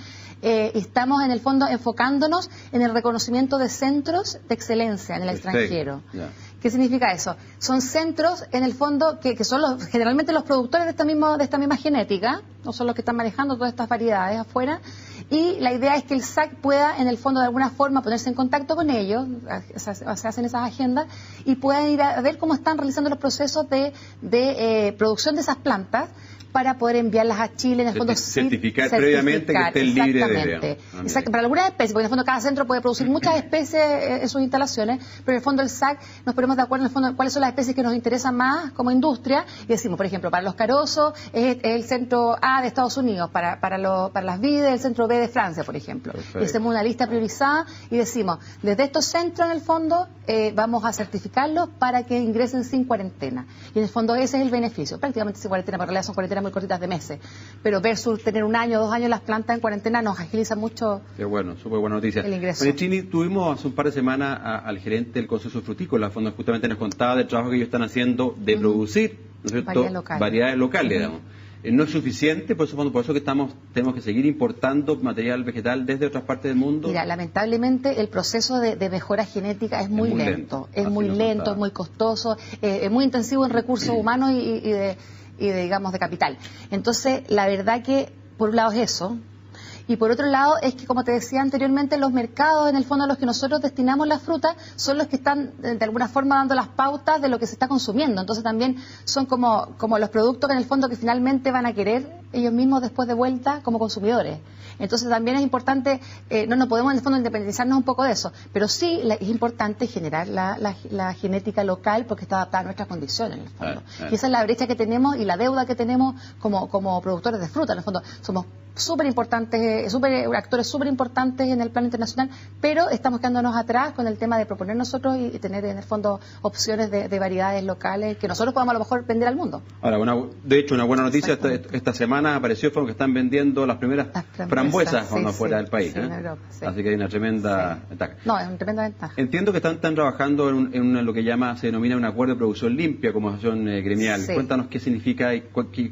y estamos, en el fondo, enfocándonos en el reconocimiento de centros de excelencia en el extranjero. Yeah. ¿Qué significa eso? Son centros, en el fondo, que son generalmente los productores de esta misma genética, no son los que están manejando todas estas variedades afuera, y la idea es que el SAC pueda, en el fondo, de alguna forma, ponerse en contacto con ellos, se hacen esas agendas, y puedan ir a ver cómo están realizando los procesos de producción de esas plantas, para poder enviarlas a Chile, en el fondo certificar previamente que estén libres de... Exacto, para algunas especies, porque en el fondo cada centro puede producir muchas especies en sus instalaciones, pero en el fondo el SAC nos ponemos de acuerdo en el fondo cuáles son las especies que nos interesan más como industria, y decimos, por ejemplo, para los carozos es el centro A de Estados Unidos, para las vides el centro B de Francia, por ejemplo. Perfecto. Y hacemos una lista priorizada y decimos, desde estos centros, en el fondo, vamos a certificarlos para que ingresen sin cuarentena. Y en el fondo ese es el beneficio, prácticamente sin cuarentena, porque en realidad son cuarentenas muy cortitas de meses, pero versus tener 1 año, 2 años las plantas en cuarentena nos agiliza mucho. Qué bueno, súper buena noticia. El ingreso. Chini, tuvimos hace un par de semanas al gerente del Consejo Frutícola, donde justamente nos contaba del trabajo que ellos están haciendo de producir, ¿no es cierto?, variedades locales, digamos. No es suficiente, por eso que tenemos que seguir importando material vegetal desde otras partes del mundo. Mira, lamentablemente el proceso de mejora genética es muy lento. Es muy lento, es muy costoso, es muy intensivo en recursos humanos y digamos, de capital. Entonces, la verdad que, por un lado es eso, y por otro lado es que, como te decía anteriormente, los mercados, en el fondo, a los que nosotros destinamos la fruta, son los que están, de alguna forma, dando las pautas de lo que se está consumiendo. Entonces, también son como los productos que, en el fondo, que finalmente van a querer ellos mismos después de vuelta como consumidores. Entonces, también es importante, no podemos, en el fondo, independizarnos un poco de eso, pero sí es importante generar la genética local porque está adaptada a nuestras condiciones, en el fondo. Y esa es la brecha que tenemos y la deuda que tenemos como productores de fruta. En el fondo, somos súper importantes, actores súper importantes en el plano internacional, pero estamos quedándonos atrás con el tema de proponer nosotros y tener, en el fondo, opciones de variedades locales que nosotros podamos a lo mejor vender al mundo. Ahora, de hecho, una buena noticia esta semana apareció, fue que están vendiendo las primeras frambuesas cuando fuera del país. En Europa, así que hay una tremenda ventaja. No, es una tremenda ventaja. Entiendo que están trabajando en lo que se denomina un acuerdo de producción limpia como asociación gremial. Sí. Cuéntanos qué significa y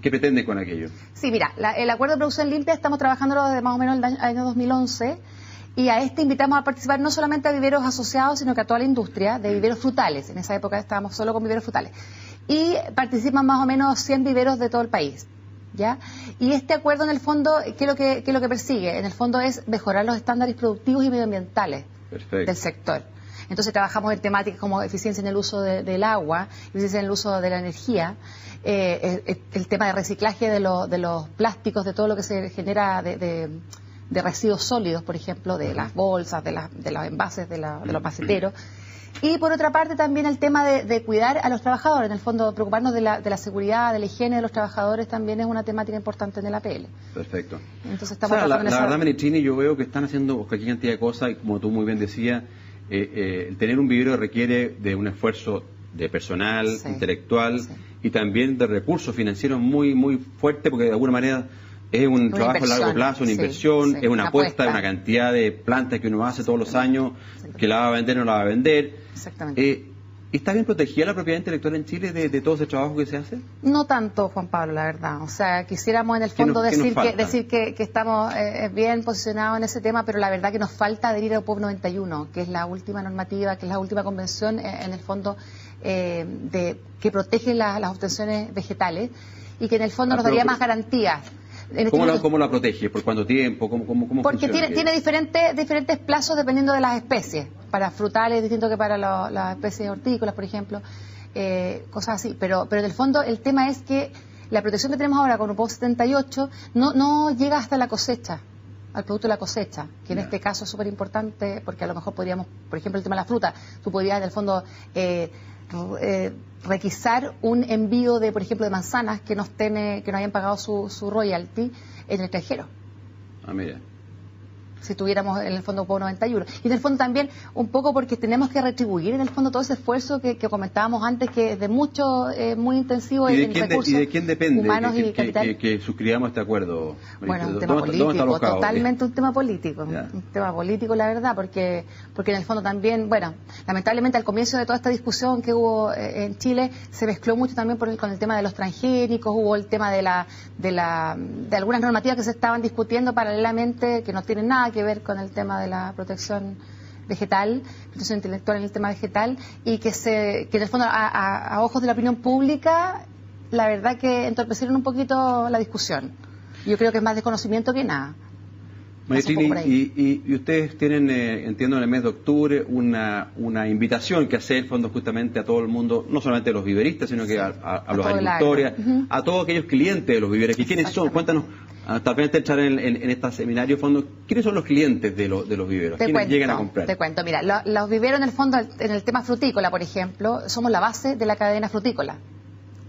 qué pretenden con aquello. Sí, mira, el acuerdo de producción limpia estamos trabajando desde más o menos el año 2011 Y a este invitamos a participar no solamente a viveros asociados, sino que a toda la industria de viveros frutales. En esa época estábamos solo con viveros frutales. Y participan más o menos 100 viveros de todo el país. ¿Ya? Y este acuerdo, en el fondo, ¿qué es lo que persigue? En el fondo es mejorar los estándares productivos y medioambientales del sector. Entonces trabajamos en temáticas como eficiencia en el uso del agua, eficiencia en el uso de la energía, el tema de reciclaje de los plásticos, de todo lo que se genera de residuos sólidos, por ejemplo, de las bolsas, de los envases, de los maceteros. Y por otra parte también el tema de cuidar a los trabajadores, en el fondo preocuparnos de la seguridad, de la higiene de los trabajadores también es una temática importante en el APL. Perfecto. Entonces estamos la verdad, Marichini, yo veo que están haciendo cualquier cantidad de cosas y como tú muy bien decías, el tener un vivero requiere de un esfuerzo de personal, intelectual y también de recursos financieros muy, muy fuerte, porque de alguna manera es un trabajo a largo plazo, una inversión, es una apuesta, es una cantidad de plantas que uno hace todos los años, que la va a vender o no la va a vender. Exactamente. ¿Está bien protegida la propiedad intelectual en Chile de todo ese trabajo que se hace? No tanto, Juan Pablo, la verdad. O sea, quisiéramos en el fondo decir que estamos bien posicionados en ese tema, pero la verdad que nos falta adherir al POP 91, que es la última normativa, que es la última convención, en el fondo, que protege las obtenciones vegetales y que en el fondo nos daría más garantías. ¿Cómo la protege? ¿Por cuánto tiempo? ¿Cómo Porque funciona? tiene diferentes plazos dependiendo de las especies. Para frutales es distinto que para las especies hortícolas, por ejemplo, cosas así. Pero en el fondo el tema es que la protección que tenemos ahora con el POP 78 no llega hasta la cosecha, al producto de la cosecha, que en este caso es súper importante porque a lo mejor podríamos, por ejemplo, el tema de la fruta, tú podrías en el fondo requisar un envío de, por ejemplo, de manzanas que no hayan pagado su royalty en el extranjero. Ah, mira. Si tuviéramos en el fondo POP 91. Y en el fondo también un poco porque tenemos que retribuir en el fondo todo ese esfuerzo que comentábamos antes, que es de mucho, muy intensivo en recursos ¿Y de quién depende humanos y capital? Que suscribamos este acuerdo? Bueno, un tema político, totalmente un tema político. Un tema político, la verdad, porque en el fondo también, bueno, lamentablemente al comienzo de toda esta discusión que hubo en Chile, se mezcló mucho también con el tema de los transgénicos, hubo el tema de algunas normativas que se estaban discutiendo paralelamente, que no tienen nada que ver con el tema de la protección vegetal, protección intelectual en el tema vegetal, y que en el fondo a ojos de la opinión pública, la verdad que entorpecieron un poquito la discusión. Yo creo que es más desconocimiento que nada. Marichini, y ustedes tienen, entiendo, en el mes de octubre una invitación que hacer, fondo, justamente a todo el mundo, no solamente a los viveristas, sino que a los agricultores, a todos aquellos clientes de los viveros. ¿Quiénes son? Cuéntanos. Tal vez entrar en este seminario, fondo, ¿quiénes son los clientes de los viveros? ¿Quiénes llegan a comprar? Te cuento, mira, los viveros en el fondo, en el tema frutícola, por ejemplo, somos la base de la cadena frutícola.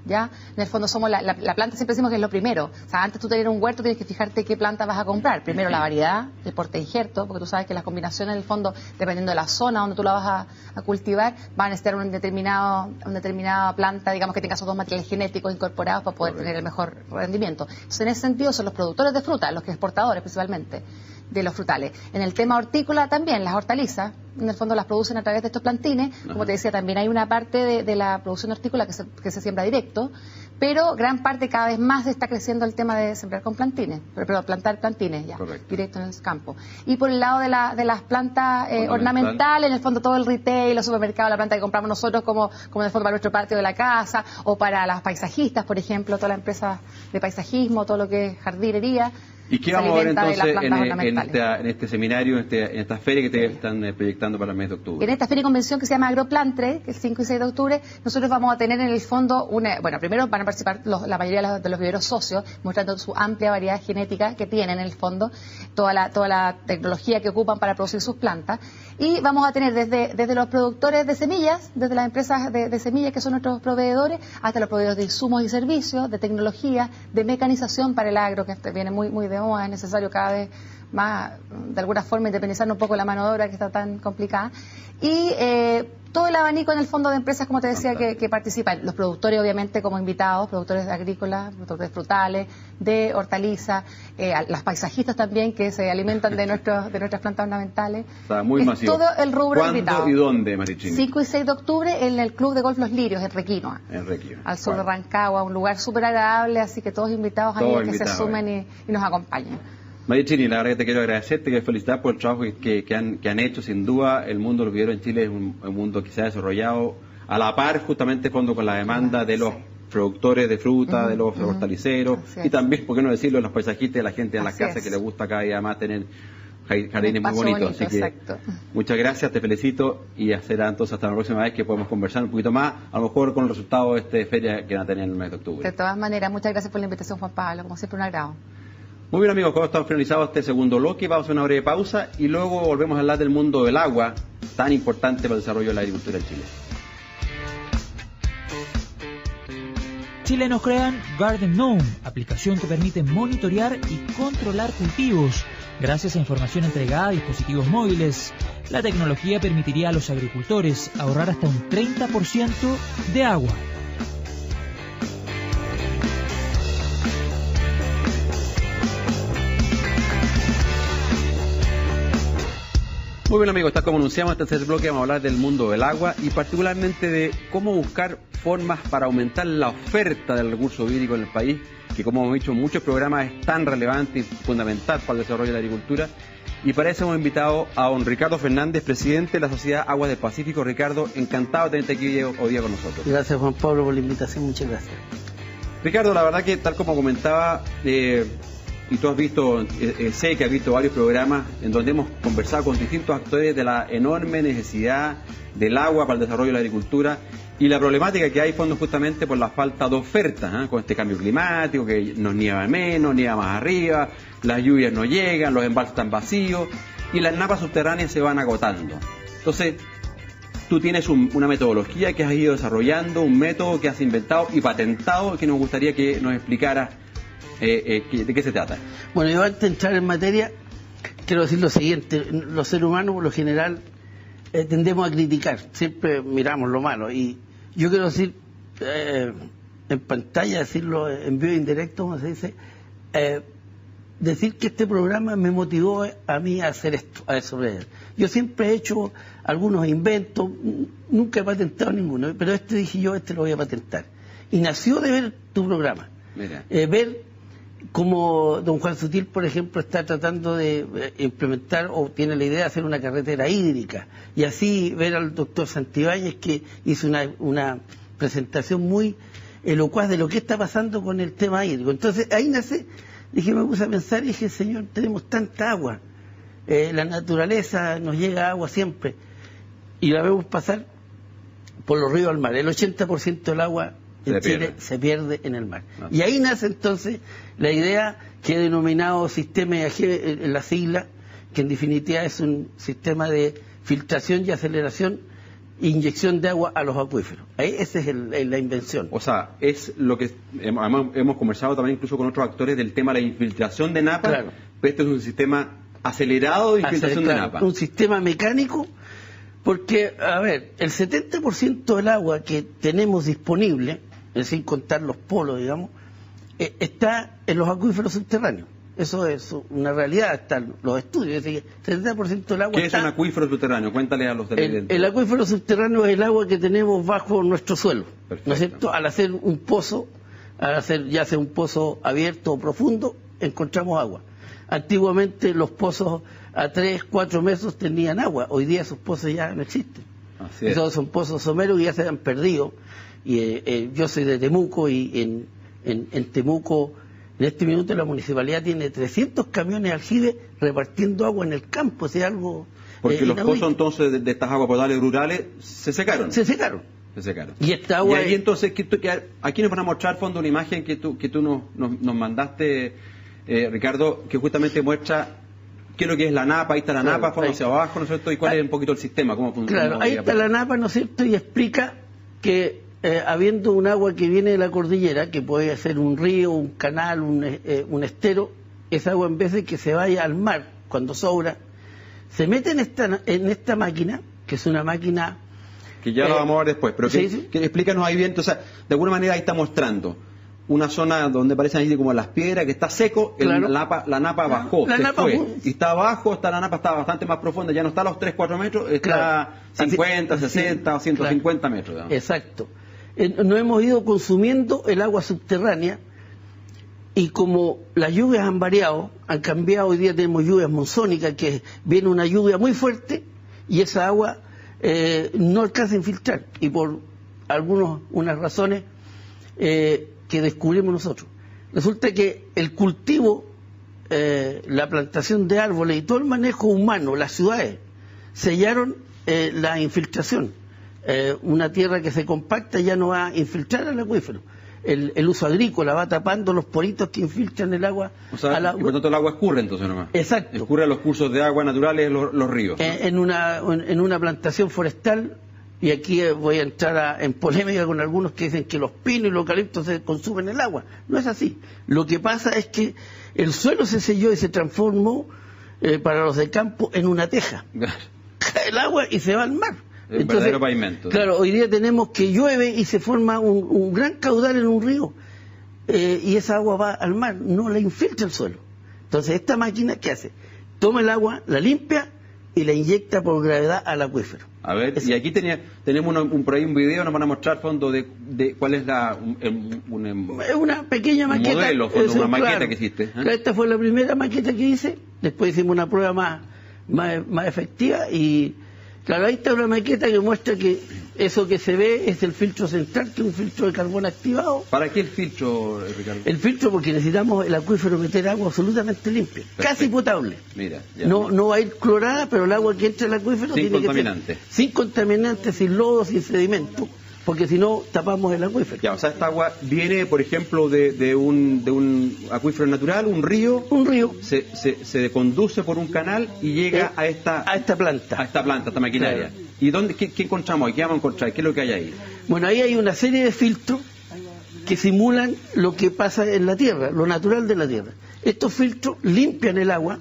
¿Ya? En el fondo somos la planta, siempre decimos que es lo primero. O sea, antes tú tener un huerto tienes que fijarte qué planta vas a comprar. Primero la variedad, el porte injerto, porque tú sabes que las combinaciones en el fondo, dependiendo de la zona donde tú la vas a cultivar, van a necesitar una determinada planta, digamos que tenga esos dos materiales genéticos incorporados para poder tener el mejor rendimiento. Entonces, en ese sentido son los productores de fruta, los que exportadores principalmente de los frutales. En el tema hortícola también, las hortalizas, en el fondo las producen a través de estos plantines. Como te decía, también hay una parte de la producción hortícola que se siembra directo, pero gran parte, cada vez más está creciendo el tema de sembrar con plantines, pero plantar plantines ya, directo en el campo. Y por el lado de las plantas ornamentales, en el fondo todo el retail, los supermercados, la planta que compramos nosotros como en el fondo para nuestro patio de la casa, o para las paisajistas, por ejemplo, toda la empresa de paisajismo, todo lo que es jardinería. ¿Y qué vamos a ver entonces en este seminario, en esta feria que ustedes están proyectando para el mes de octubre? En esta feria y convención que se llama Agroplantre, que es el 5 y 6 de octubre, nosotros vamos a tener en el fondo primero van a participar la mayoría de los viveros socios, mostrando su amplia variedad genética que tienen en el fondo, toda la tecnología que ocupan para producir sus plantas. Y vamos a tener desde los productores de semillas, desde las empresas de semillas que son nuestros proveedores, hasta los proveedores de insumos y servicios, de tecnología, de mecanización para el agro, que viene muy de moda, es necesario cada vez más, de alguna forma, independizar un poco la mano de obra que está tan complicada. Y todo el abanico en el fondo de empresas, como te decía, que participan. Los productores, obviamente, como invitados, productores agrícolas, productores frutales, de hortalizas, las paisajistas también, que se alimentan de nuestras plantas ornamentales. Está muy masivo. Todo el rubro invitado. ¿Cuándo y dónde, Marichini? 5 y 6 de octubre en el Club de Golf Los Lirios, en Requinoa. Al sur de Rancagua, un lugar súper agradable, así que todos invitados ahí a que se sumen y nos acompañen. María Chini, la verdad que te quiero agradecerte, quiero felicitar por el trabajo que han hecho. Sin duda, el mundo de los viveros en Chile es un mundo que se ha desarrollado a la par, justamente cuando con la demanda de los productores de fruta, de los hortaliceros, y también, por qué no decirlo, los paisajistas, la gente en las casas que les gusta cada día más tener jardines muy bonitos. Así que muchas gracias, te felicito, y será entonces hasta la próxima vez que podemos conversar un poquito más, a lo mejor con el resultado de esta feria que van a tener en el mes de octubre. De todas maneras, muchas gracias por la invitación, Juan Pablo, como siempre un agrado. Muy bien, amigos, con esto estamos finalizado este segundo bloque. Vamos a una breve pausa y luego volvemos a hablar del mundo del agua, tan importante para el desarrollo de la agricultura en Chile. Chilenos crean Garden Gnome, aplicación que permite monitorear y controlar cultivos. Gracias a información entregada a dispositivos móviles, la tecnología permitiría a los agricultores ahorrar hasta un 30% de agua. Muy bien, amigos, tal como anunciamos en este tercer bloque, vamos a hablar del mundo del agua y particularmente de cómo buscar formas para aumentar la oferta del recurso hídrico en el país, que como hemos dicho en muchos programas es tan relevante y fundamental para el desarrollo de la agricultura. Y para eso hemos invitado a don Ricardo Fernández, presidente de la Sociedad Aguas del Pacífico. Ricardo, encantado de tenerte aquí hoy día con nosotros. Gracias, Juan Pablo, por la invitación, muchas gracias. Ricardo, la verdad que tal como comentaba, y tú has visto, sé que has visto varios programas en donde hemos conversado con distintos actores de la enorme necesidad del agua para el desarrollo de la agricultura y la problemática que hay fondo justamente por la falta de oferta, con este cambio climático, que nos nieva menos, nieva más arriba, las lluvias no llegan, los embalses están vacíos y las napas subterráneas se van agotando. Entonces, tú tienes una metodología que has ido desarrollando, un método que has inventado y patentado, que nos gustaría que nos explicaras ¿de qué se trata? Bueno, yo antes de entrar en materia, quiero decir lo siguiente. Los seres humanos, por lo general, tendemos a criticar. Siempre miramos lo malo. Y yo quiero decir, en pantalla, decirlo en vivo e indirecto, como se dice, decir que este programa me motivó a mí a hacer esto, a desarrollar. Yo siempre he hecho algunos inventos, nunca he patentado ninguno, pero dije yo, lo voy a patentar. Y nació de ver tu programa. Ver como don Juan Sutil, por ejemplo, está tratando de implementar o tiene la idea de hacer una carretera hídrica, y así ver al doctor Santibáñez, que hizo una presentación muy elocuaz de lo que está pasando con el tema hídrico. Entonces ahí nace, me puse a pensar y dije, señor, tenemos tanta agua, la naturaleza nos llega agua siempre y la vemos pasar por los ríos al mar. El 80% del agua en Chile se pierde en el mar. Y ahí nace entonces la idea que he denominado sistema IAG en la sigla, que en definitiva es un sistema de filtración y aceleración e inyección de agua a los acuíferos. Ahí esa es la invención. O sea, es lo que hemos conversado también incluso con otros actores del tema de la infiltración de napa, pero este es un sistema acelerado de infiltración de napa. Un sistema mecánico, porque, a ver, el 70% del agua que tenemos disponible, sin contar los polos, digamos, está en los acuíferos subterráneos. Eso es una realidad, están los estudios. Es decir, el 70% del agua. ¿Qué es un acuífero subterráneo? Cuéntale a los televidentes. El acuífero subterráneo es el agua que tenemos bajo nuestro suelo. Perfecto. ¿No es cierto? Al hacer un pozo, ya sea un pozo abierto o profundo, encontramos agua. Antiguamente los pozos a 3, 4 metros tenían agua. Hoy día esos pozos ya no existen. Esos son pozos someros que ya se han perdido. Y yo soy de Temuco, y en Temuco, en este minuto, la municipalidad tiene 300 camiones aljibe repartiendo agua en el campo. O sea, algo. Porque los pozos entonces de estas aguas potables rurales se secaron. Se secaron. Y esta agua. Y ahí entonces, aquí nos van a mostrar, fondo, una imagen que tú nos mandaste, Ricardo, que justamente muestra qué es lo que es la napa. Ahí está la napa, fondo hacia abajo, ¿no es cierto? Y cuál es un poquito el sistema, cómo funciona. Claro, ahí está la napa, ¿no es cierto? Y explica que habiendo un agua que viene de la cordillera, que puede ser un río, un canal, un estero, esa agua, en vez de que se vaya al mar cuando sobra, se mete en esta máquina, que es una máquina que ya lo vamos a ver después, pero que explícanos ahí bien. O sea, de alguna manera ahí está mostrando una zona donde parecen ahí como las piedras, que está seco, claro. la napa bajó, y está abajo, la napa está bastante más profunda, ya no está a los 3-4 metros, está 50, 60 o 150 metros. ¿No? Exacto. No hemos ido consumiendo el agua subterránea, y como las lluvias han variado, han cambiado, hoy día tenemos lluvias monzónicas, que viene una lluvia muy fuerte y esa agua no alcanza a infiltrar, y por unas razones que descubrimos nosotros. Resulta que el cultivo, la plantación de árboles y todo el manejo humano, las ciudades, sellaron la infiltración. Una tierra que se compacta ya no va a infiltrar al acuífero. El uso agrícola va tapando los poritos que infiltran el agua. O sea, y por tanto el agua escurre entonces nomás. Exacto. Escurre los cursos de agua naturales, los ríos. En una plantación forestal, y aquí voy a entrar en polémica con algunos que dicen que los pinos y los eucaliptos se consumen el agua. No es así. Lo que pasa es que el suelo se selló y se transformó para los de campo en una teja. Cae el agua y se va al mar. El verdadero pavimento. Claro, hoy día tenemos que llueve y se forma un gran caudal en un río, y esa agua va al mar, no la infiltra el suelo. Entonces esta máquina, ¿qué hace? Toma el agua, la limpia y la inyecta por gravedad al acuífero. A ver, y aquí tenemos por ahí un video, nos van a mostrar fondo de cuál es una pequeña maqueta. Modelo, una maqueta que hiciste. Esta fue la primera maqueta que hice, después hicimos una prueba más efectiva y... Claro, ahí está una maqueta que muestra que eso que se ve es el filtro central, que es un filtro de carbón activado. ¿Para qué el filtro, Ricardo? El filtro porque necesitamos el acuífero meter agua absolutamente limpia, casi potable. Mira, ya. No va a ir clorada, pero el agua que entra al acuífero sin tiene contaminante. Que ser sin contaminante, sin lodo, sin sedimento, porque si no tapamos el acuífero. Ya, o sea, esta agua viene, por ejemplo, de un acuífero natural, un río. Un río. Se conduce por un canal y llega a esta planta. A esta maquinaria. Claro. ¿Y qué encontramos ahí? ¿Qué vamos a encontrar? ¿Qué es lo que hay ahí? Bueno, ahí hay una serie de filtros que simulan lo que pasa en la tierra, lo natural de la tierra. Estos filtros limpian el agua.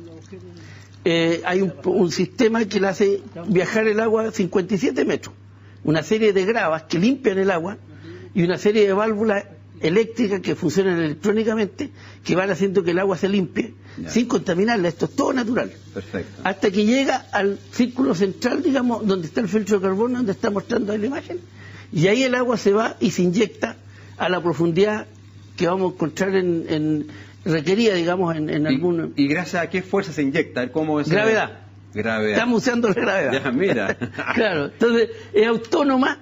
Hay un sistema que le hace viajar el agua a 57 metros. Una serie de gravas que limpian el agua y una serie de válvulas eléctricas que funcionan electrónicamente, que van haciendo que el agua se limpie, sin contaminarla. Esto es todo natural. Perfecto. Hasta que llega al círculo central, digamos, donde está el filtro de carbono, donde está mostrando ahí la imagen, y ahí el agua se va y se inyecta a la profundidad que vamos a encontrar requerida, digamos, en algún... ¿Y gracias a qué fuerza se inyecta? ¿Cómo es? Gravedad. Estamos usando la gravedad. Ya, mira. Claro, entonces es autónoma,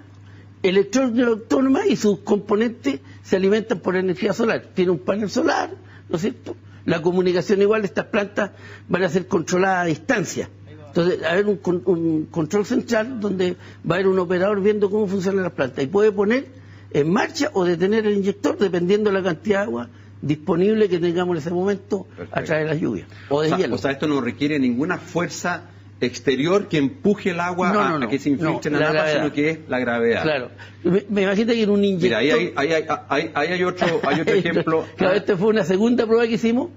electrónica autónoma, y sus componentes se alimentan por energía solar. Tiene un panel solar, ¿no es cierto? La comunicación igual, estas plantas van a ser controladas a distancia. Entonces, va a haber un control central donde va a haber un operador viendo cómo funcionan las plantas y puede poner en marcha o detener el inyector dependiendo de la cantidad de agua disponible que tengamos en ese momento. Perfecto. A través de las lluvias o de hielo. O sea, esto no requiere ninguna fuerza exterior que empuje el agua a que se infiltre en la napa, sino que es la gravedad. Claro. Me imagino que en un inyector... Mira, ahí hay otro ejemplo. Claro, esta fue una segunda prueba que hicimos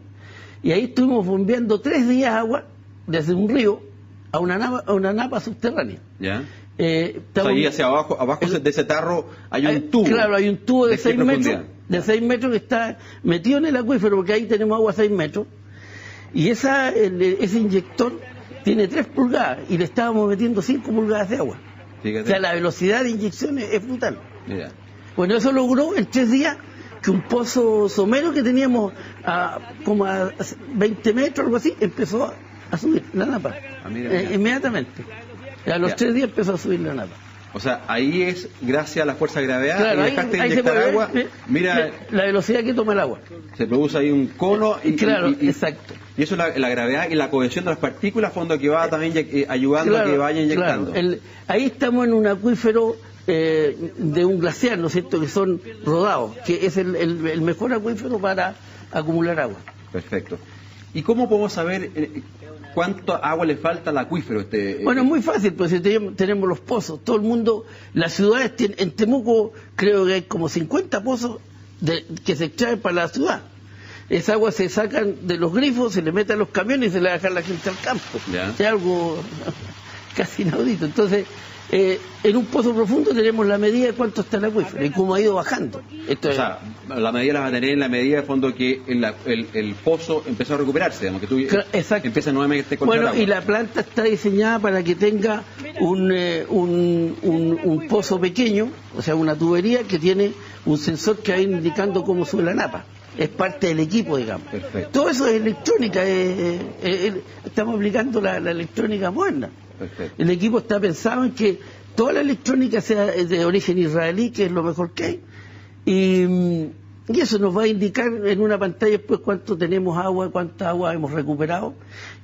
y ahí estuvimos bombeando 3 días agua desde un río a una napa subterránea. ¿Ya? Ahí hacia abajo de ese tarro hay un tubo. Claro, hay un tubo de 6 metros. De 6 metros que está metido en el acuífero, porque ahí tenemos agua a 6 metros. Y ese inyector tiene 3 pulgadas y le estábamos metiendo 5 pulgadas de agua. Fíjate. O sea, la velocidad de inyección es brutal. Mira. Bueno, eso logró en 3 días que un pozo somero que teníamos como a 20 metros, algo así, empezó a subir la napa. Inmediatamente. A los 3 días empezó a subir la napa. O sea, ahí es gracias a la fuerza de gravedad, claro, y dejaste de inyectar agua. Mira la velocidad que toma el agua. Se produce ahí un cono exacto. Y eso es la gravedad y la cohesión de las partículas, fondo que va también ayudando a que vaya inyectando. Claro. Ahí estamos en un acuífero de un glaciar, ¿no es cierto?, que son rodados, que es el mejor acuífero para acumular agua. Perfecto. ¿Y cómo podemos saber cuánto agua le falta al acuífero? Bueno, es muy fácil, pues si tenemos los pozos. Todo el mundo, las ciudades tienen, en Temuco creo que hay como 50 pozos que se extraen para la ciudad. Esa agua se sacan de los grifos, se le mete a los camiones y se le deja a la gente al campo. Es algo casi inaudito. Entonces, en un pozo profundo tenemos la medida de cuánto está el acuífero y cómo ha ido bajando. La medida la va a tener en la medida de fondo que el pozo empezó a recuperarse, digamos, que tú empiezas nuevamente con el agua. Y la planta está diseñada para que tenga un pozo pequeño, o sea, una tubería que tiene un sensor que va indicando cómo sube la napa. es parte del equipo, digamos. Perfecto. Todo eso es electrónica, estamos aplicando la electrónica moderna. Perfecto. El equipo está pensado en que toda la electrónica sea de origen israelí, que es lo mejor que hay, y eso nos va a indicar en una pantalla después cuánto tenemos agua, cuánta agua hemos recuperado.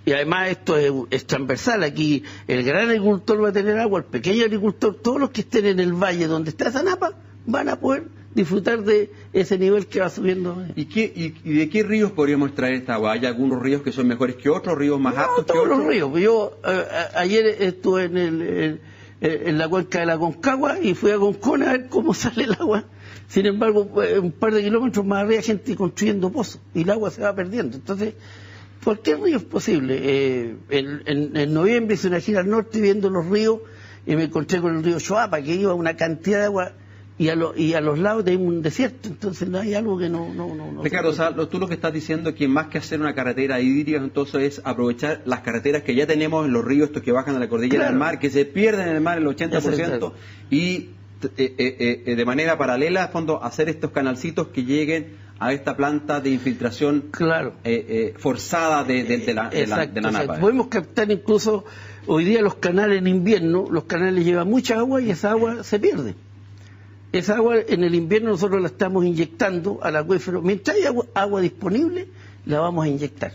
Y además esto es transversal. Aquí el gran agricultor va a tener agua, el pequeño agricultor, todos los que estén en el valle donde está esa napa van a poder disfrutar de ese nivel que va subiendo. ¿Y de qué ríos podríamos extraer esta agua? ¿Hay algunos ríos que son mejores que otros, ríos más aptos que todos otros? los ríos. Yo ayer estuve en la cuenca de la Concagua y fui a Concón a ver cómo sale el agua. Sin embargo, un par de kilómetros más arriba hay gente construyendo pozos y el agua se va perdiendo. Entonces, cualquier río es posible. En noviembre hice una gira al norte viendo los ríos y me encontré con el río Choapa, que iba una cantidad de agua y a los lados tenemos un desierto. Entonces no hay algo que no Ricardo, o sea, tú lo que estás diciendo es que más que hacer una carretera hídrica, entonces es aprovechar las carreteras que ya tenemos en los ríos, estos que bajan a la cordillera del mar, que se pierden en el mar el 80%, y de manera paralela, a fondo, hacer estos canalcitos que lleguen a esta planta de infiltración forzada de la napa. Podemos captar incluso hoy día los canales en invierno, los canales llevan mucha agua y esa agua se pierde. Esa agua en el invierno nosotros la estamos inyectando al acuífero. Mientras hay agua disponible, la vamos a inyectar.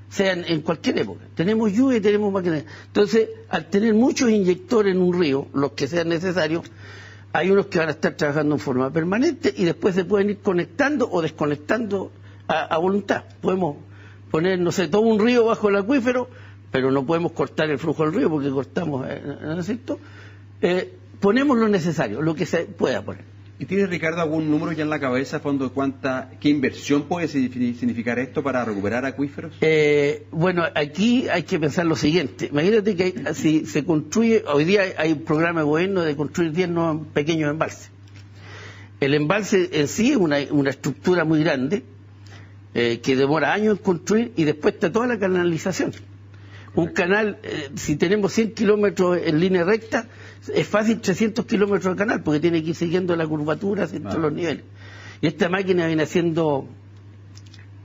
Sea en cualquier época. Tenemos lluvia y tenemos máquinas. Entonces, al tener muchos inyectores en un río, los que sean necesarios, hay unos que van a estar trabajando en forma permanente y después se pueden ir conectando o desconectando a voluntad. Podemos poner, no sé, todo un río bajo el acuífero, pero no podemos cortar el flujo del río porque cortamos, ¿no es cierto? Ponemos lo necesario, lo que se pueda poner. ¿Y tiene, Ricardo, algún número ya en la cabeza, a fondo, qué inversión puede significar esto para recuperar acuíferos? Bueno, aquí hay que pensar lo siguiente. Imagínate que si se construye, hoy día hay un programa de gobierno de construir 10 nuevos pequeños embalses. El embalse en sí es una estructura muy grande, que demora años en construir y después está toda la canalización. Un canal, si tenemos 100 kilómetros en línea recta, es fácil 300 kilómetros de canal, porque tiene que ir siguiendo la curvatura, todos los niveles. Y esta máquina viene haciendo,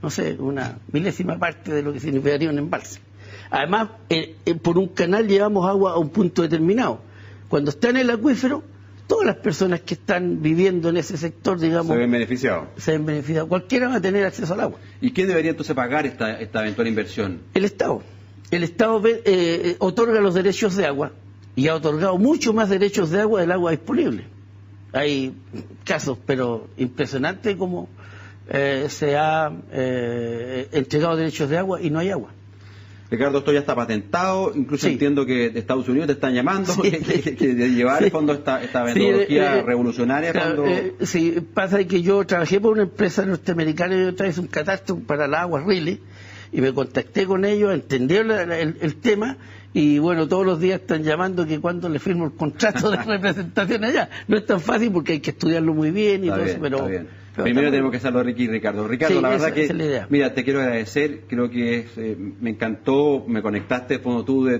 no sé, una milésima parte de lo que significaría un embalse. Además, por un canal llevamos agua a un punto determinado. Cuando está en el acuífero, todas las personas que están viviendo en ese sector, digamos... Se ven beneficiados. Se ven beneficiados. Cualquiera va a tener acceso al agua. ¿Y quién debería entonces pagar esta eventual inversión? El Estado. El Estado otorga los derechos de agua y ha otorgado mucho más derechos de agua del agua disponible. Hay casos, pero impresionantes, como se ha entregado derechos de agua y no hay agua. Ricardo, esto ya está patentado, incluso entiendo que de Estados Unidos te están llamando, que de llevar al fondo esta metodología revolucionaria. Sí, pasa que yo trabajé por una empresa norteamericana y otra vez un catastro para el agua, Riley, y me contacté con ellos, entendí el tema, y bueno, todos los días están llamando que cuando le firmo el contrato de representación allá. No es tan fácil porque hay que estudiarlo muy bien y todo eso, pero... Primero tenemos que hacerlo Ricky y Ricardo. Ricardo, sí, la verdad que, es la idea. Mira, te quiero agradecer, creo que me encantó, me conectaste, cuando tú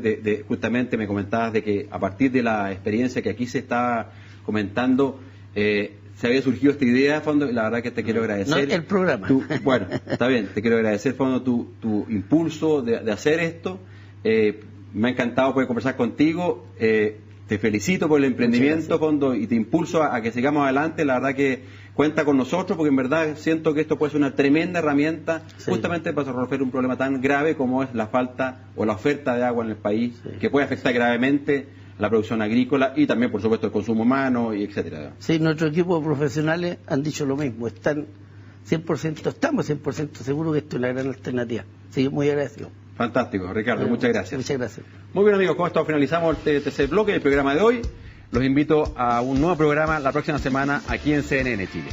justamente me comentabas de que a partir de la experiencia que aquí se está comentando, se había surgido esta idea, Fondo, la verdad que te quiero agradecer. No, el programa. Bueno, está bien, te quiero agradecer, Fondo, tu impulso de hacer esto. Me ha encantado poder conversar contigo. Te felicito por el emprendimiento, Fondo, y te impulso a que sigamos adelante. La verdad que cuenta con nosotros, porque en verdad siento que esto puede ser una tremenda herramienta justamente para resolver un problema tan grave como es la falta o la oferta de agua en el país, que puede afectar gravemente la producción agrícola y también, por supuesto, el consumo humano, y etcétera. Sí, nuestro equipo de profesionales han dicho lo mismo. Estamos 100% seguros que esto es una gran alternativa. Sí, muy agradecido. Fantástico, Ricardo, muchas gracias. Muchas gracias. Muy bien, amigos, con esto finalizamos el tercer bloque del programa de hoy. Los invito a un nuevo programa la próxima semana aquí en CNN Chile.